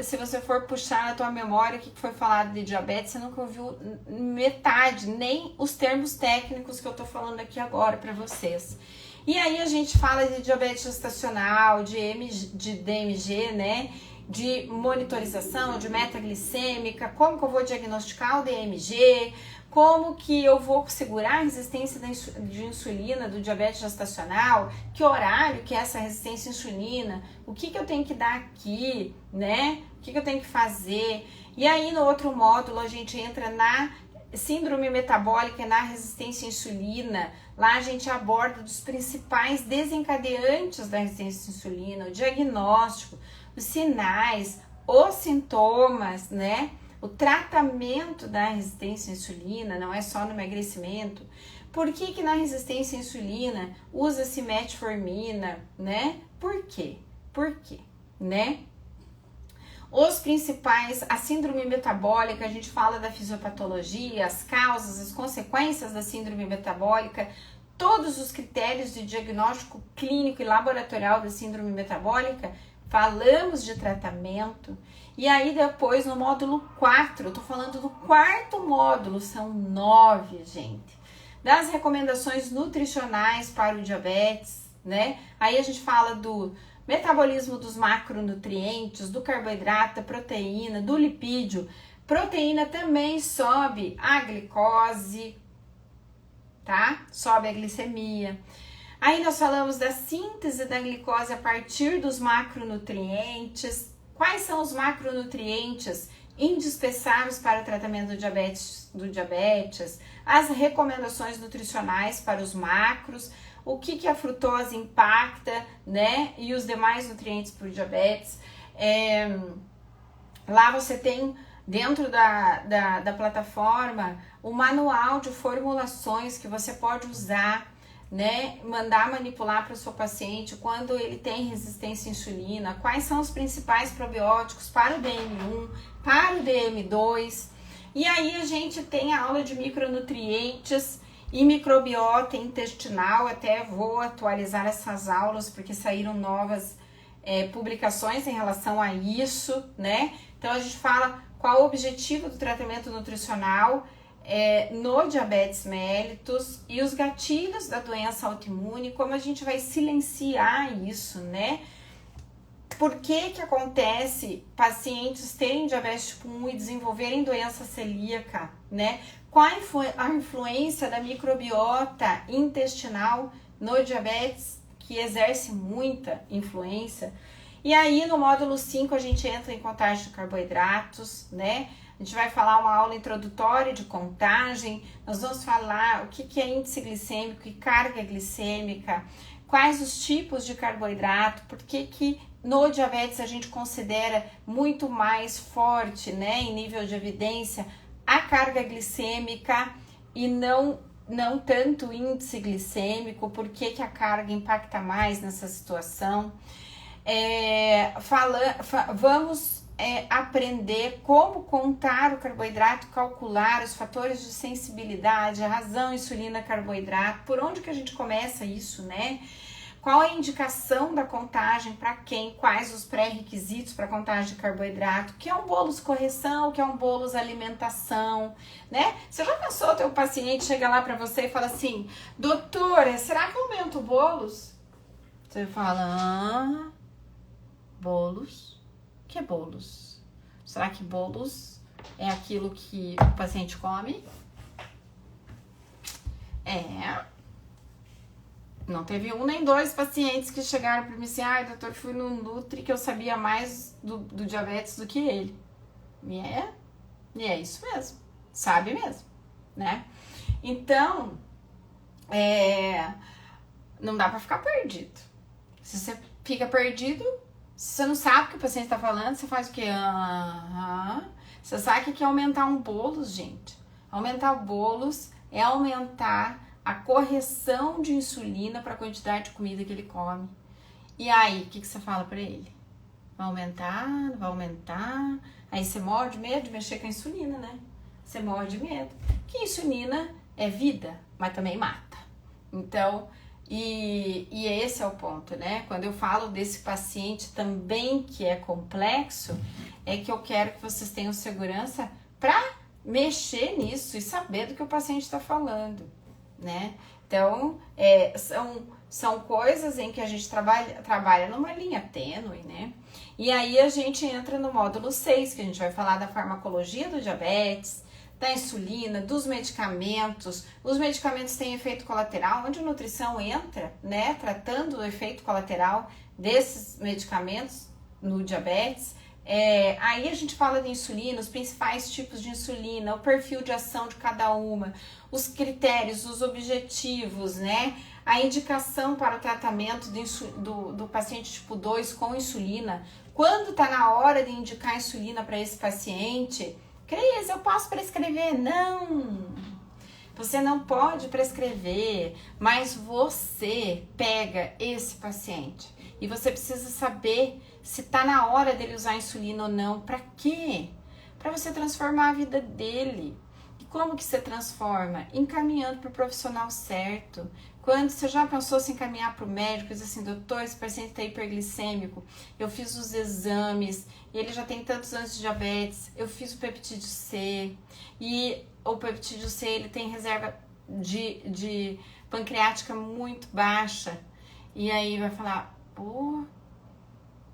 se você for puxar na tua memória o que foi falado de diabetes, você nunca ouviu metade, nem os termos técnicos que eu tô falando aqui agora para vocês. E aí a gente fala de diabetes gestacional, de DMG, né? De monitorização, de metaglicêmica, como que eu vou diagnosticar o DMG, como que eu vou segurar a resistência de insulina do diabetes gestacional, que horário que é essa resistência à insulina, o que eu tenho que dar aqui, né? O que eu tenho que fazer. E aí no outro módulo a gente entra na síndrome metabólica e na resistência à insulina. Lá a gente aborda os principais desencadeantes da resistência à insulina, o diagnóstico, os sinais, os sintomas, né? O tratamento da resistência à insulina, não é só no emagrecimento. Por que na resistência à insulina usa-se metformina, né? Por quê? Por quê, né? Os principais, a síndrome metabólica, a gente fala da fisiopatologia, as causas, as consequências da síndrome metabólica, todos os critérios de diagnóstico clínico e laboratorial da síndrome metabólica, falamos de tratamento. E aí depois no módulo 4, eu tô falando do 4º módulo, são 9, gente, das recomendações nutricionais para o diabetes, né? Aí a gente fala do metabolismo dos macronutrientes, do carboidrato, da proteína, do lipídio. Proteína também sobe a glicose, tá? Sobe a glicemia. Aí nós falamos da síntese da glicose a partir dos macronutrientes. Quais são os macronutrientes indispensáveis para o tratamento do diabetes? As recomendações nutricionais para os macros, o que a frutose impacta, né? E os demais nutrientes para o diabetes. Lá você tem, dentro da plataforma, o manual de formulações que você pode usar, né? Mandar manipular para o seu paciente quando ele tem resistência à insulina, quais são os principais probióticos para o DM1, para o DM2. E aí a gente tem a aula de micronutrientes e microbiota intestinal. Até vou atualizar essas aulas porque saíram novas publicações em relação a isso, né? Então a gente fala qual o objetivo do tratamento nutricional no diabetes mellitus e os gatilhos da doença autoimune, como a gente vai silenciar isso, né? Por que acontece pacientes terem diabetes tipo 1 e desenvolverem doença celíaca, né? Qual a influência da microbiota intestinal no diabetes que exerce muita influência. E aí no módulo 5 a gente entra em contagem de carboidratos, né? A gente vai falar uma aula introdutória de contagem, nós vamos falar o que é índice glicêmico e carga glicêmica, quais os tipos de carboidrato, por que no diabetes a gente considera muito mais forte, né, em nível de evidência, a carga glicêmica e não tanto o índice glicêmico, por que a carga impacta mais nessa situação. Vamos aprender como contar o carboidrato, calcular os fatores de sensibilidade, a razão insulina-carboidrato, por onde que a gente começa isso, né? Qual a indicação da contagem para quem, quais os pré-requisitos para contagem de carboidrato, que é um bolos correção, que é um bolos alimentação, né? Você já pensou, teu paciente chega lá para você e fala assim, doutora, será que eu aumento o bolos? Você fala, bolos? O que é bolos? Será que bolos é aquilo que o paciente come? Não teve um nem dois pacientes que chegaram para mim assim, doutor, fui no Nutri que eu sabia mais do diabetes do que ele. E é isso mesmo, sabe mesmo, né? Então, não dá para ficar perdido. Se você fica perdido, se você não sabe o que o paciente está falando, você faz o quê? Você sabe que é aumentar um bolos, gente. Aumentar o bolos é aumentar a correção de insulina para a quantidade de comida que ele come. E aí, o que você fala para ele? Vai aumentar, não vai aumentar? Aí você morre de medo de mexer com a insulina, né? Você morre de medo. Que insulina é vida, mas também mata. Então, e esse é o ponto, né? Quando eu falo desse paciente também que é complexo, é que eu quero que vocês tenham segurança para mexer nisso e saber do que o paciente está falando, né? Então, são coisas em que a gente trabalha numa linha tênue, né? E aí a gente entra no módulo 6, que a gente vai falar da farmacologia do diabetes, da insulina, dos medicamentos. Os medicamentos têm efeito colateral, onde a nutrição entra, né? Tratando o efeito colateral desses medicamentos no diabetes. Aí a gente fala de insulina, os principais tipos de insulina, o perfil de ação de cada uma, os critérios, os objetivos, né? A indicação para o tratamento do paciente tipo 2 com insulina. Quando está na hora de indicar insulina para esse paciente, Cris, eu posso prescrever? Não! Você não pode prescrever, mas você pega esse paciente e você precisa saber se está na hora dele usar insulina ou não. Para quê? Para você transformar a vida dele. E como que você transforma? Encaminhando para o profissional certo. Quando você já pensou se encaminhar para o médico e diz assim, doutor, esse paciente está hiperglicêmico, eu fiz os exames, ele já tem tantos anos de diabetes, eu fiz o peptídeo C, e o peptídeo C ele tem reserva de pancreática muito baixa. E aí vai falar, pô,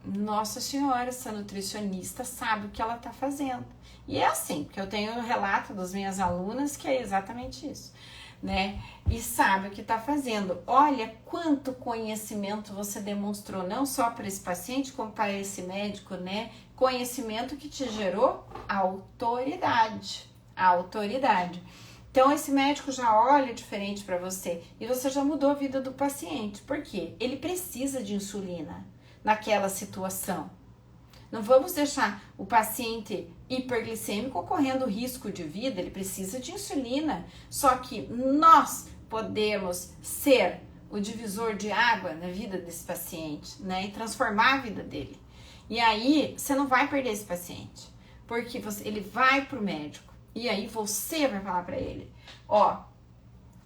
nossa senhora, essa nutricionista sabe o que ela está fazendo. E é assim, porque eu tenho um relato das minhas alunas que é exatamente isso, né? E sabe o que está fazendo. Olha quanto conhecimento você demonstrou, não só para esse paciente, como para esse médico, né? Conhecimento que te gerou autoridade. A autoridade. Então, esse médico já olha diferente para você e você já mudou a vida do paciente. Por quê? Ele precisa de insulina naquela situação. Não vamos deixar o paciente hiperglicêmico correndo risco de vida, ele precisa de insulina. Só que nós podemos ser o divisor de água na vida desse paciente, né? E transformar a vida dele. E aí, você não vai perder esse paciente, porque ele vai pro médico. E aí você vai falar para ele,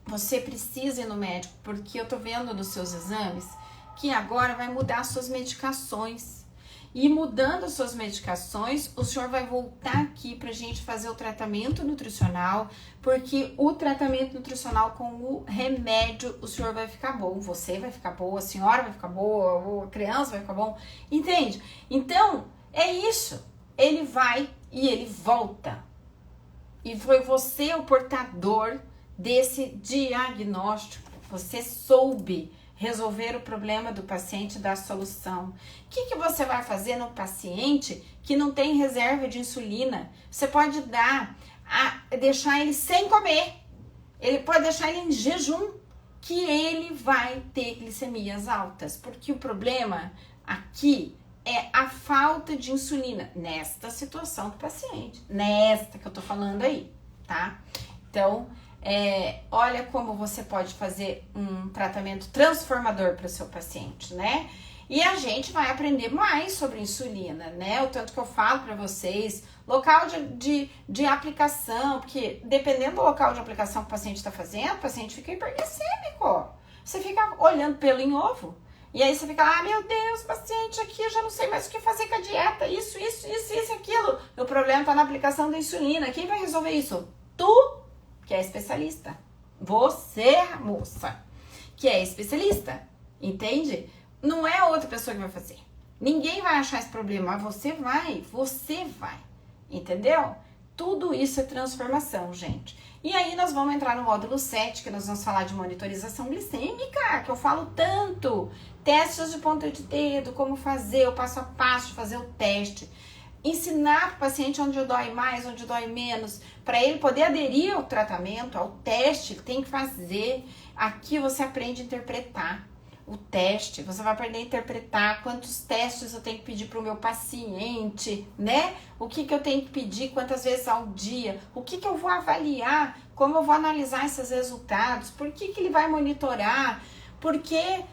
você precisa ir no médico, porque eu tô vendo nos seus exames que agora vai mudar as suas medicações. E mudando as suas medicações, o senhor vai voltar aqui pra gente fazer o tratamento nutricional, porque o tratamento nutricional com o remédio, o senhor vai ficar bom, você vai ficar boa, a senhora vai ficar boa, a criança vai ficar bom, entende? Então, é isso. Ele vai e ele volta. E foi você o portador desse diagnóstico. Você soube resolver o problema do paciente, dar solução. O que você vai fazer no paciente que não tem reserva de insulina? Você pode deixar ele sem comer. Ele pode deixar ele em jejum, que ele vai ter glicemias altas. Porque o problema aqui é a falta de insulina nesta situação do paciente. Nesta que eu tô falando aí, tá? Então, olha como você pode fazer um tratamento transformador para o seu paciente, né? E a gente vai aprender mais sobre insulina, né? O tanto que eu falo para vocês, local de aplicação, porque dependendo do local de aplicação que o paciente está fazendo, o paciente fica hiperglicêmico. Você fica olhando pelo em ovo. E aí você fica lá, meu Deus, paciente aqui, eu já não sei mais o que fazer com a dieta, isso, aquilo. O problema está na aplicação da insulina. Quem vai resolver isso? Tu, que é especialista. Você, moça, que é especialista. Entende? Não é outra pessoa que vai fazer. Ninguém vai achar esse problema, mas você vai. Entendeu? Tudo isso é transformação, gente. E aí nós vamos entrar no módulo 7, que nós vamos falar de monitorização glicêmica, que eu falo tanto. Testes de ponta de dedo, como fazer, o passo a passo de fazer o teste. Ensinar para o paciente onde dói mais, onde dói menos, para ele poder aderir ao tratamento, ao teste, ele tem que fazer. Aqui você aprende a interpretar o teste, você vai aprender a interpretar quantos testes eu tenho que pedir para o meu paciente, né? O que eu tenho que pedir, quantas vezes ao dia, o que eu vou avaliar, como eu vou analisar esses resultados, por que ele vai monitorar, porque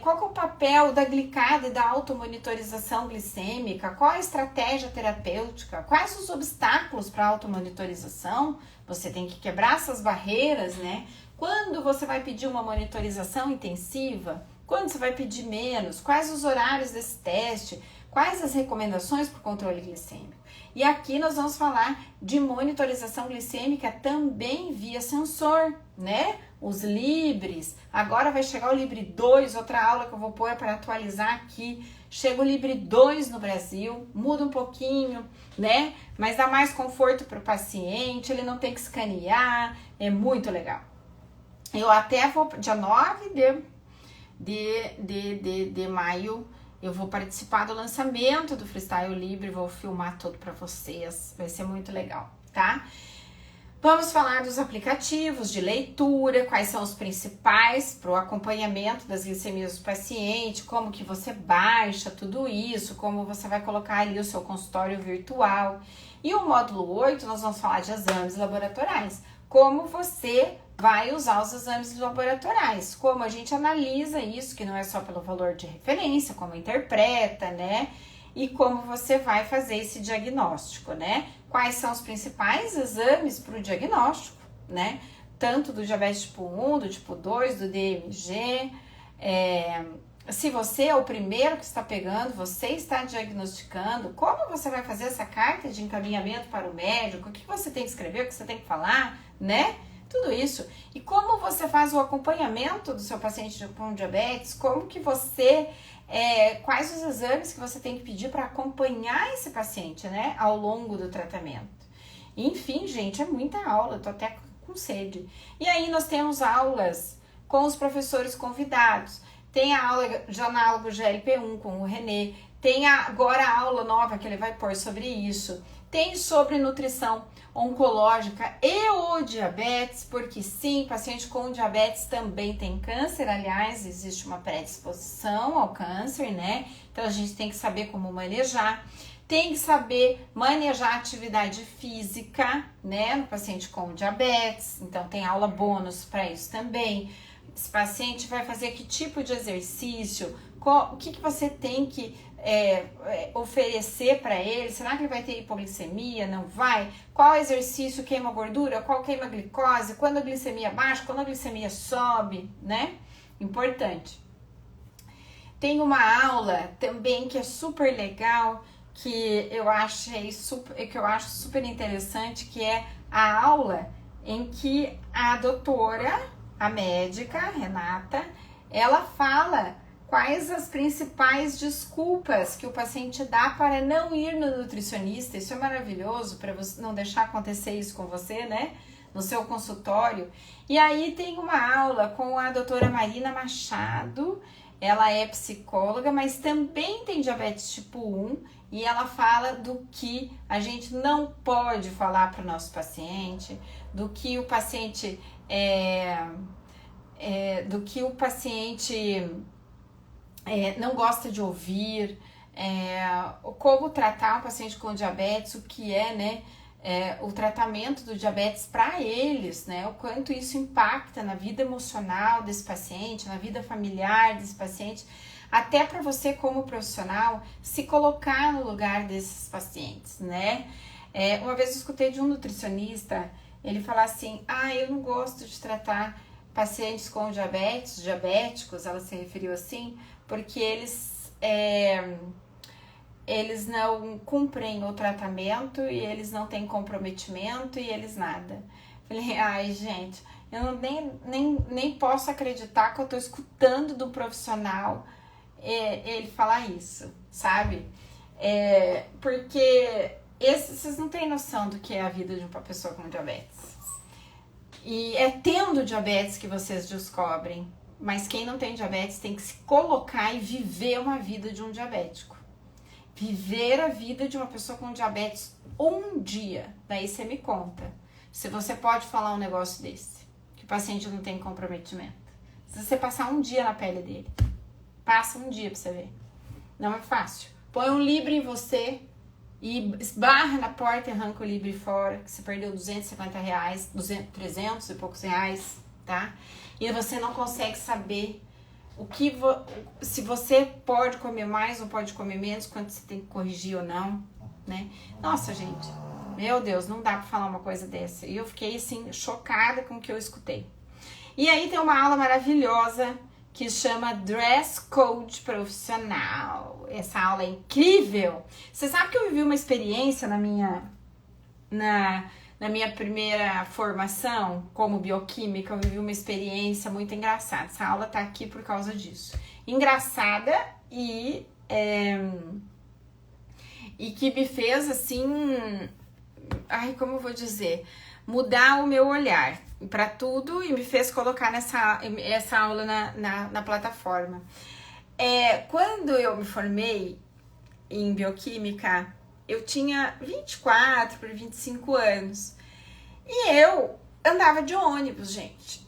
qual que é o papel da glicada e da automonitorização glicêmica, qual a estratégia terapêutica, quais os obstáculos para a automonitorização, você tem que quebrar essas barreiras, né? Quando você vai pedir uma monitorização intensiva? Quando você vai pedir menos? Quais os horários desse teste? Quais as recomendações para o controle glicêmico? E aqui nós vamos falar de monitorização glicêmica também via sensor, né? Os Libres. Agora vai chegar o Libre 2, outra aula que eu vou pôr para atualizar aqui. Chega o Libre 2 no Brasil, muda um pouquinho, né? Mas dá mais conforto para o paciente, ele não tem que escanear, é muito legal. Eu até vou, dia 9 de maio, eu vou participar do lançamento do Freestyle Libre, vou filmar tudo para vocês, vai ser muito legal, tá? Vamos falar dos aplicativos de leitura, quais são os principais para o acompanhamento das glicemias do paciente, como que você baixa tudo isso, como você vai colocar ali o seu consultório virtual. E o módulo 8, nós vamos falar de exames laboratoriais, como você vai usar os exames laboratoriais, como a gente analisa isso, que não é só pelo valor de referência, como interpreta, né? E como você vai fazer esse diagnóstico, né? Quais são os principais exames para o diagnóstico, né? Tanto do diabetes tipo 1, do tipo 2, do DMG. Se você é o primeiro que está pegando, você está diagnosticando, como você vai fazer essa carta de encaminhamento para o médico, o que você tem que escrever, o que você tem que falar, né? Tudo isso. E como você faz o acompanhamento do seu paciente com diabetes, como que você... quais os exames que você tem que pedir para acompanhar esse paciente, né, ao longo do tratamento. Enfim, gente, é muita aula, eu tô até com sede. E aí nós temos aulas com os professores convidados. Tem a aula de análogo GLP-1 com o Renê, tem agora a aula nova que ele vai pôr sobre isso. Tem sobre nutrição oncológica e o diabetes, porque sim, paciente com diabetes também tem câncer, aliás, existe uma predisposição ao câncer, né? Então a gente tem que saber como manejar. Tem que saber manejar a atividade física, né, no paciente com diabetes. Então tem aula bônus para isso também. Esse paciente vai fazer que tipo de exercício, o que você tem que oferecer para ele. Será que ele vai ter hipoglicemia? Não vai? Qual exercício queima gordura? Qual queima glicose? Quando a glicemia baixa? Quando a glicemia sobe, né? Importante. Tem uma aula também que é super legal, que eu acho super interessante, que é a aula em que a doutora, a médica, Renata, ela fala quais as principais desculpas que o paciente dá para não ir no nutricionista. Isso é maravilhoso, para você não deixar acontecer isso com você, né? no seu consultório. E aí tem uma aula com a doutora Marina Machado, ela é psicóloga, mas também tem diabetes tipo 1, e ela fala do que a gente não pode falar para o nosso paciente, do que o paciente não gosta de ouvir, como tratar um paciente com diabetes, o que é, né, o tratamento do diabetes para eles, né, o quanto isso impacta na vida emocional desse paciente, na vida familiar desse paciente, até para você como profissional se colocar no lugar desses pacientes, né. Uma vez eu escutei de um nutricionista, ele falar assim, eu não gosto de tratar pacientes com diabetes, diabéticos, ela se referiu assim, porque eles não cumprem o tratamento e eles não têm comprometimento e eles nada. Falei, gente, eu nem posso acreditar que eu tô escutando do profissional ele falar isso, sabe? Porque vocês não têm noção do que é a vida de uma pessoa com diabetes. E é tendo diabetes que vocês descobrem. Mas quem não tem diabetes tem que se colocar e viver uma vida de um diabético. Viver a vida de uma pessoa com diabetes um dia. Daí você me conta se você pode falar um negócio desse. Que o paciente não tem comprometimento. Se você passar um dia na pele dele. Passa um dia pra você ver. Não é fácil. Põe um Libre em você e esbarra na porta e arranca o Libre fora. Que você perdeu R$250, 300 e poucos reais, tá? E você não consegue saber se você pode comer mais ou pode comer menos, quanto você tem que corrigir ou não, né? Nossa, gente, meu Deus, não dá pra falar uma coisa dessa. E eu fiquei, assim, chocada com o que eu escutei. E aí tem uma aula maravilhosa que chama Dress Code Profissional. Essa aula é incrível. Você sabe que eu vivi uma experiência na minha primeira formação como bioquímica, eu vivi uma experiência muito engraçada. Essa aula tá aqui por causa disso. Engraçada e que me fez, assim, como eu vou dizer, mudar o meu olhar para tudo e me fez colocar essa aula na plataforma. Quando eu me formei em bioquímica, eu tinha 24 para 25 anos. E eu andava de ônibus, gente.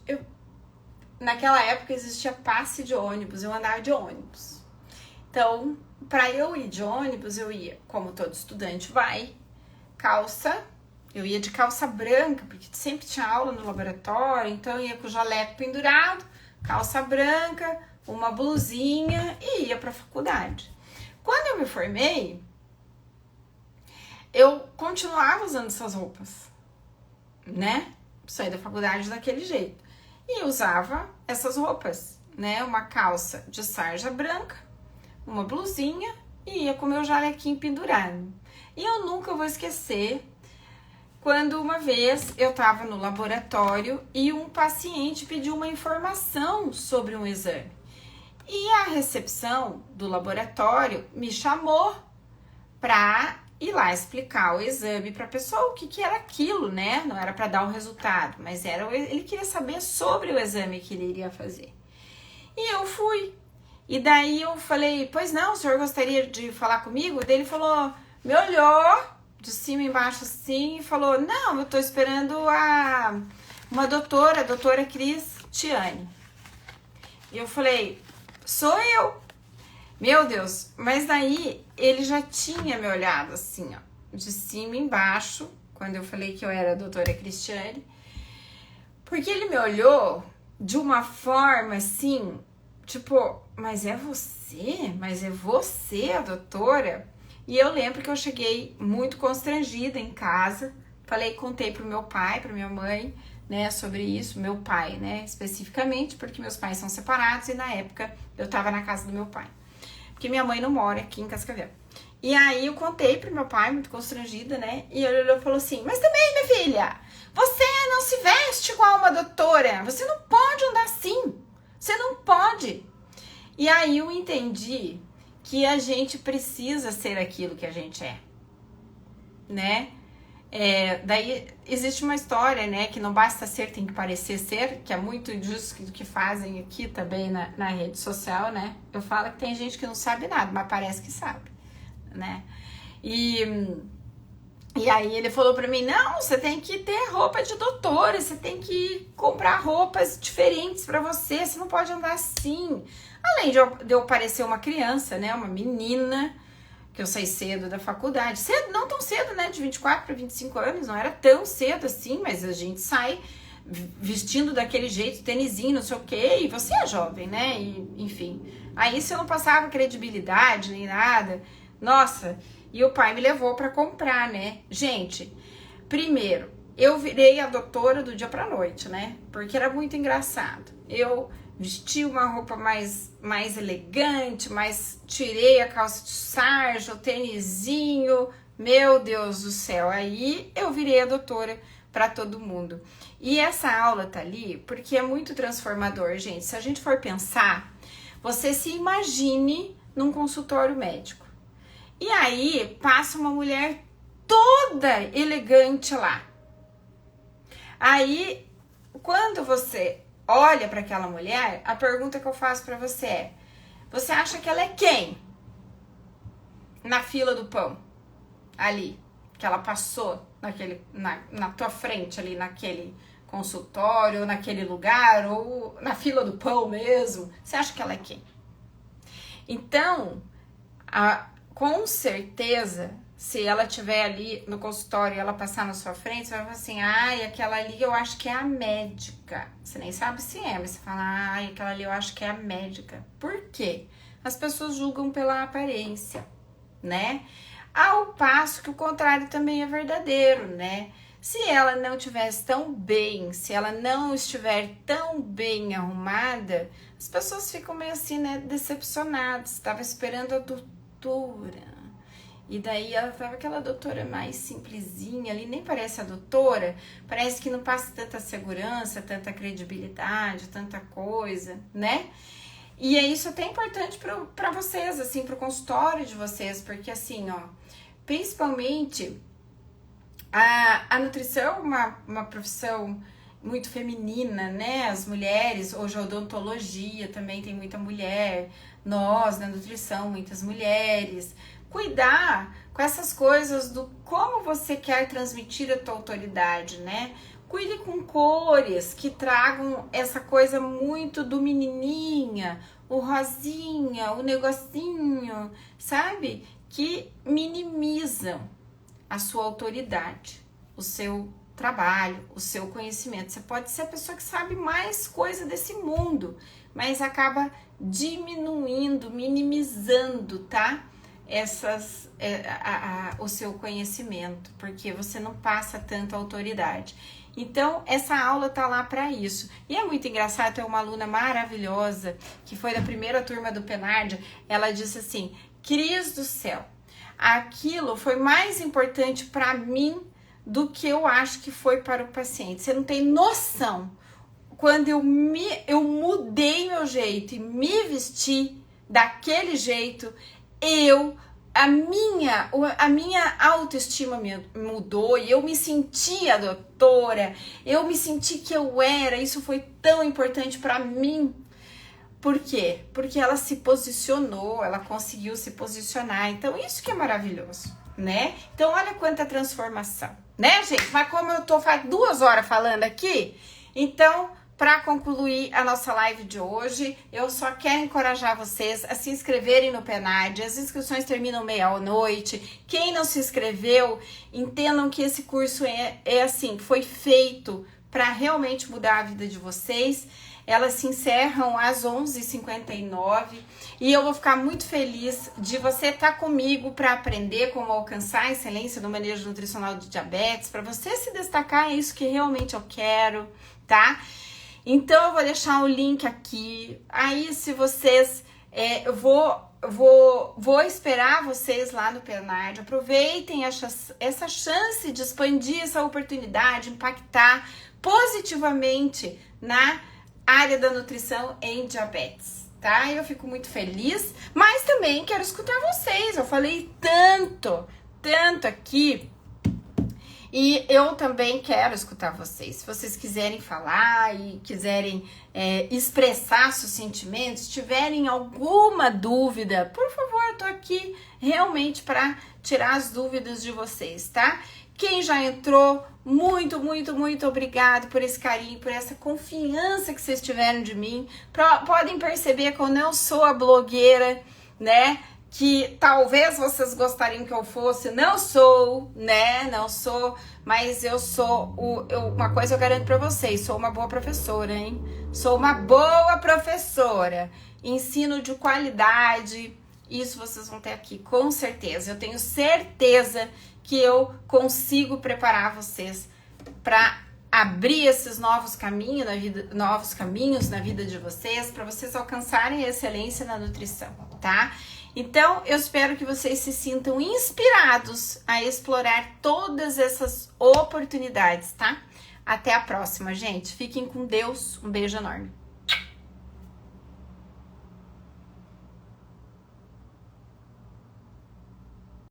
Naquela época existia passe de ônibus, eu andava de ônibus. Então, para eu ir de ônibus, eu ia, como todo estudante vai, eu ia de calça branca, porque sempre tinha aula no laboratório, então eu ia com o jaleco pendurado, calça branca, uma blusinha e ia para a faculdade. Quando eu me formei, eu continuava usando essas roupas, né? Saí da faculdade daquele jeito. E usava essas roupas, né? Uma calça de sarja branca, uma blusinha e ia com o meu jalequinho pendurado. E eu nunca vou esquecer quando uma vez eu estava no laboratório e um paciente pediu uma informação sobre um exame. E a recepção do laboratório me chamou para ir lá explicar o exame para a pessoa, o que era aquilo, né? Não era para dar o resultado, mas ele queria saber sobre o exame que ele iria fazer. E eu fui. E daí eu falei, pois não, o senhor gostaria de falar comigo? Daí ele falou, me olhou de cima e embaixo assim e falou, não, eu tô esperando uma doutora, a doutora Cristiane. E eu falei, sou eu. Meu Deus, mas daí ele já tinha me olhado assim, ó, de cima e embaixo, quando eu falei que eu era a doutora Cristiane, porque ele me olhou de uma forma assim, tipo, mas é você? Mas é você a doutora? E eu lembro que eu cheguei muito constrangida em casa, contei pro meu pai, pra minha mãe, né, sobre isso, meu pai, né, especificamente, porque meus pais são separados e na época eu tava na casa do meu pai. Porque minha mãe não mora aqui em Cascavel. E aí eu contei pro meu pai, muito constrangida, né? E ele olhou e falou assim, mas também, minha filha, você não se veste igual uma doutora. Você não pode andar assim. Você não pode. E aí eu entendi que a gente precisa ser aquilo que a gente é. Né? Daí existe uma história, né, que não basta ser, tem que parecer ser, que é muito disso que fazem aqui também na rede social, né? Eu falo que tem gente que não sabe nada, mas parece que sabe, né? E aí ele falou pra mim, não, você tem que ter roupa de doutora, você tem que comprar roupas diferentes pra você não pode andar assim. Além de eu parecer uma criança, né, uma menina, que eu saí cedo da faculdade. Cedo, não tão cedo, né? De 24 para 25 anos, não era tão cedo assim, mas a gente sai vestindo daquele jeito, tênisinho, não sei o quê, e você é jovem, né? E, enfim. Aí se eu não passava credibilidade nem nada, nossa, e o pai me levou para comprar, né? Gente, primeiro, eu virei a doutora do dia pra noite, né? Porque era muito engraçado. Eu vesti uma roupa mais elegante, mas tirei a calça de sarja, o tênisinho, meu Deus do céu, aí eu virei a doutora para todo mundo. E essa aula tá ali porque é muito transformador, gente. Se a gente for pensar, você se imagine num consultório médico. E aí passa uma mulher toda elegante lá. Aí, quando você olha para aquela mulher, a pergunta que eu faço para você é: você acha que ela é quem? Na fila do pão, ali, que ela passou na tua frente, ali naquele consultório, ou naquele lugar, ou na fila do pão mesmo, você acha que ela é quem? Então, com certeza, se ela estiver ali no consultório e ela passar na sua frente, você vai falar assim, ai, aquela ali eu acho que é a médica. Você nem sabe se é, mas você fala, ai, aquela ali eu acho que é a médica. Por quê? As pessoas julgam pela aparência, né? Ao passo que o contrário também é verdadeiro, né? Se ela não tivesse tão bem, se ela não estiver tão bem arrumada, as pessoas ficam meio assim, né, decepcionadas. Estava esperando a doutora. E daí ela tava aquela doutora mais simplesinha ali, nem parece a doutora, parece que não passa tanta segurança, tanta credibilidade, tanta coisa, né? E é isso até importante para vocês, assim, pro consultório de vocês, porque assim, ó, principalmente a nutrição é uma profissão muito feminina, né? As mulheres, hoje a odontologia também tem muita mulher, nós na nutrição, muitas mulheres. Cuidar com essas coisas do como você quer transmitir a tua autoridade, né? Cuide com cores que tragam essa coisa muito do menininha, o rosinha, o negocinho, sabe? Que minimizam a sua autoridade, o seu trabalho, o seu conhecimento. Você pode ser a pessoa que sabe mais coisa desse mundo, mas acaba diminuindo, minimizando, tá? O seu conhecimento, porque você não passa tanta autoridade. Então, essa aula tá lá para isso. E é muito engraçado, tem uma aluna maravilhosa, que foi da primeira turma do Penardia, ela disse assim, Cris do céu, aquilo foi mais importante para mim do que eu acho que foi para o paciente. Você não tem noção. Quando eu mudei meu jeito e me vesti daquele jeito, a minha autoestima mudou e eu me senti a doutora, eu me senti que eu era, isso foi tão importante para mim. Por quê? Porque ela se posicionou, ela conseguiu se posicionar, então isso que é maravilhoso, né? Então olha quanta transformação, né, gente? Mas como eu tô faz 2 horas falando aqui, então... Para concluir a nossa live de hoje, eu só quero encorajar vocês a se inscreverem no Penardia. As inscrições terminam meia-noite. Quem não se inscreveu, entendam que esse curso é assim, foi feito para realmente mudar a vida de vocês. Elas se encerram às 11h59 e eu vou ficar muito feliz de você estar comigo para aprender como alcançar a excelência no manejo nutricional de diabetes, para você se destacar, é isso que realmente eu quero, tá? Então, eu vou deixar o link aqui. Aí, se vocês... eu vou esperar vocês lá no Penardia. Aproveitem essa chance de expandir essa oportunidade, impactar positivamente na área da nutrição em diabetes, tá? Eu fico muito feliz, mas também quero escutar vocês. Eu falei tanto aqui. E eu também quero escutar vocês. Se vocês quiserem falar e quiserem expressar seus sentimentos, tiverem alguma dúvida, por favor, eu tô aqui realmente para tirar as dúvidas de vocês, tá? Quem já entrou, muito, muito, muito obrigado por esse carinho, por essa confiança que vocês tiveram de mim. Podem perceber que eu não sou a blogueira, né? Que talvez vocês gostariam que eu fosse, não sou, né? Não sou, mas eu sou uma coisa eu garanto pra vocês, sou uma boa professora, hein? Sou uma boa professora. Ensino de qualidade, isso vocês vão ter aqui, com certeza. Eu tenho certeza que eu consigo preparar vocês para abrir esses novos caminhos na vida de vocês, para vocês alcançarem a excelência na nutrição, tá? Então, eu espero que vocês se sintam inspirados a explorar todas essas oportunidades, tá? Até a próxima, gente. Fiquem com Deus. Um beijo enorme.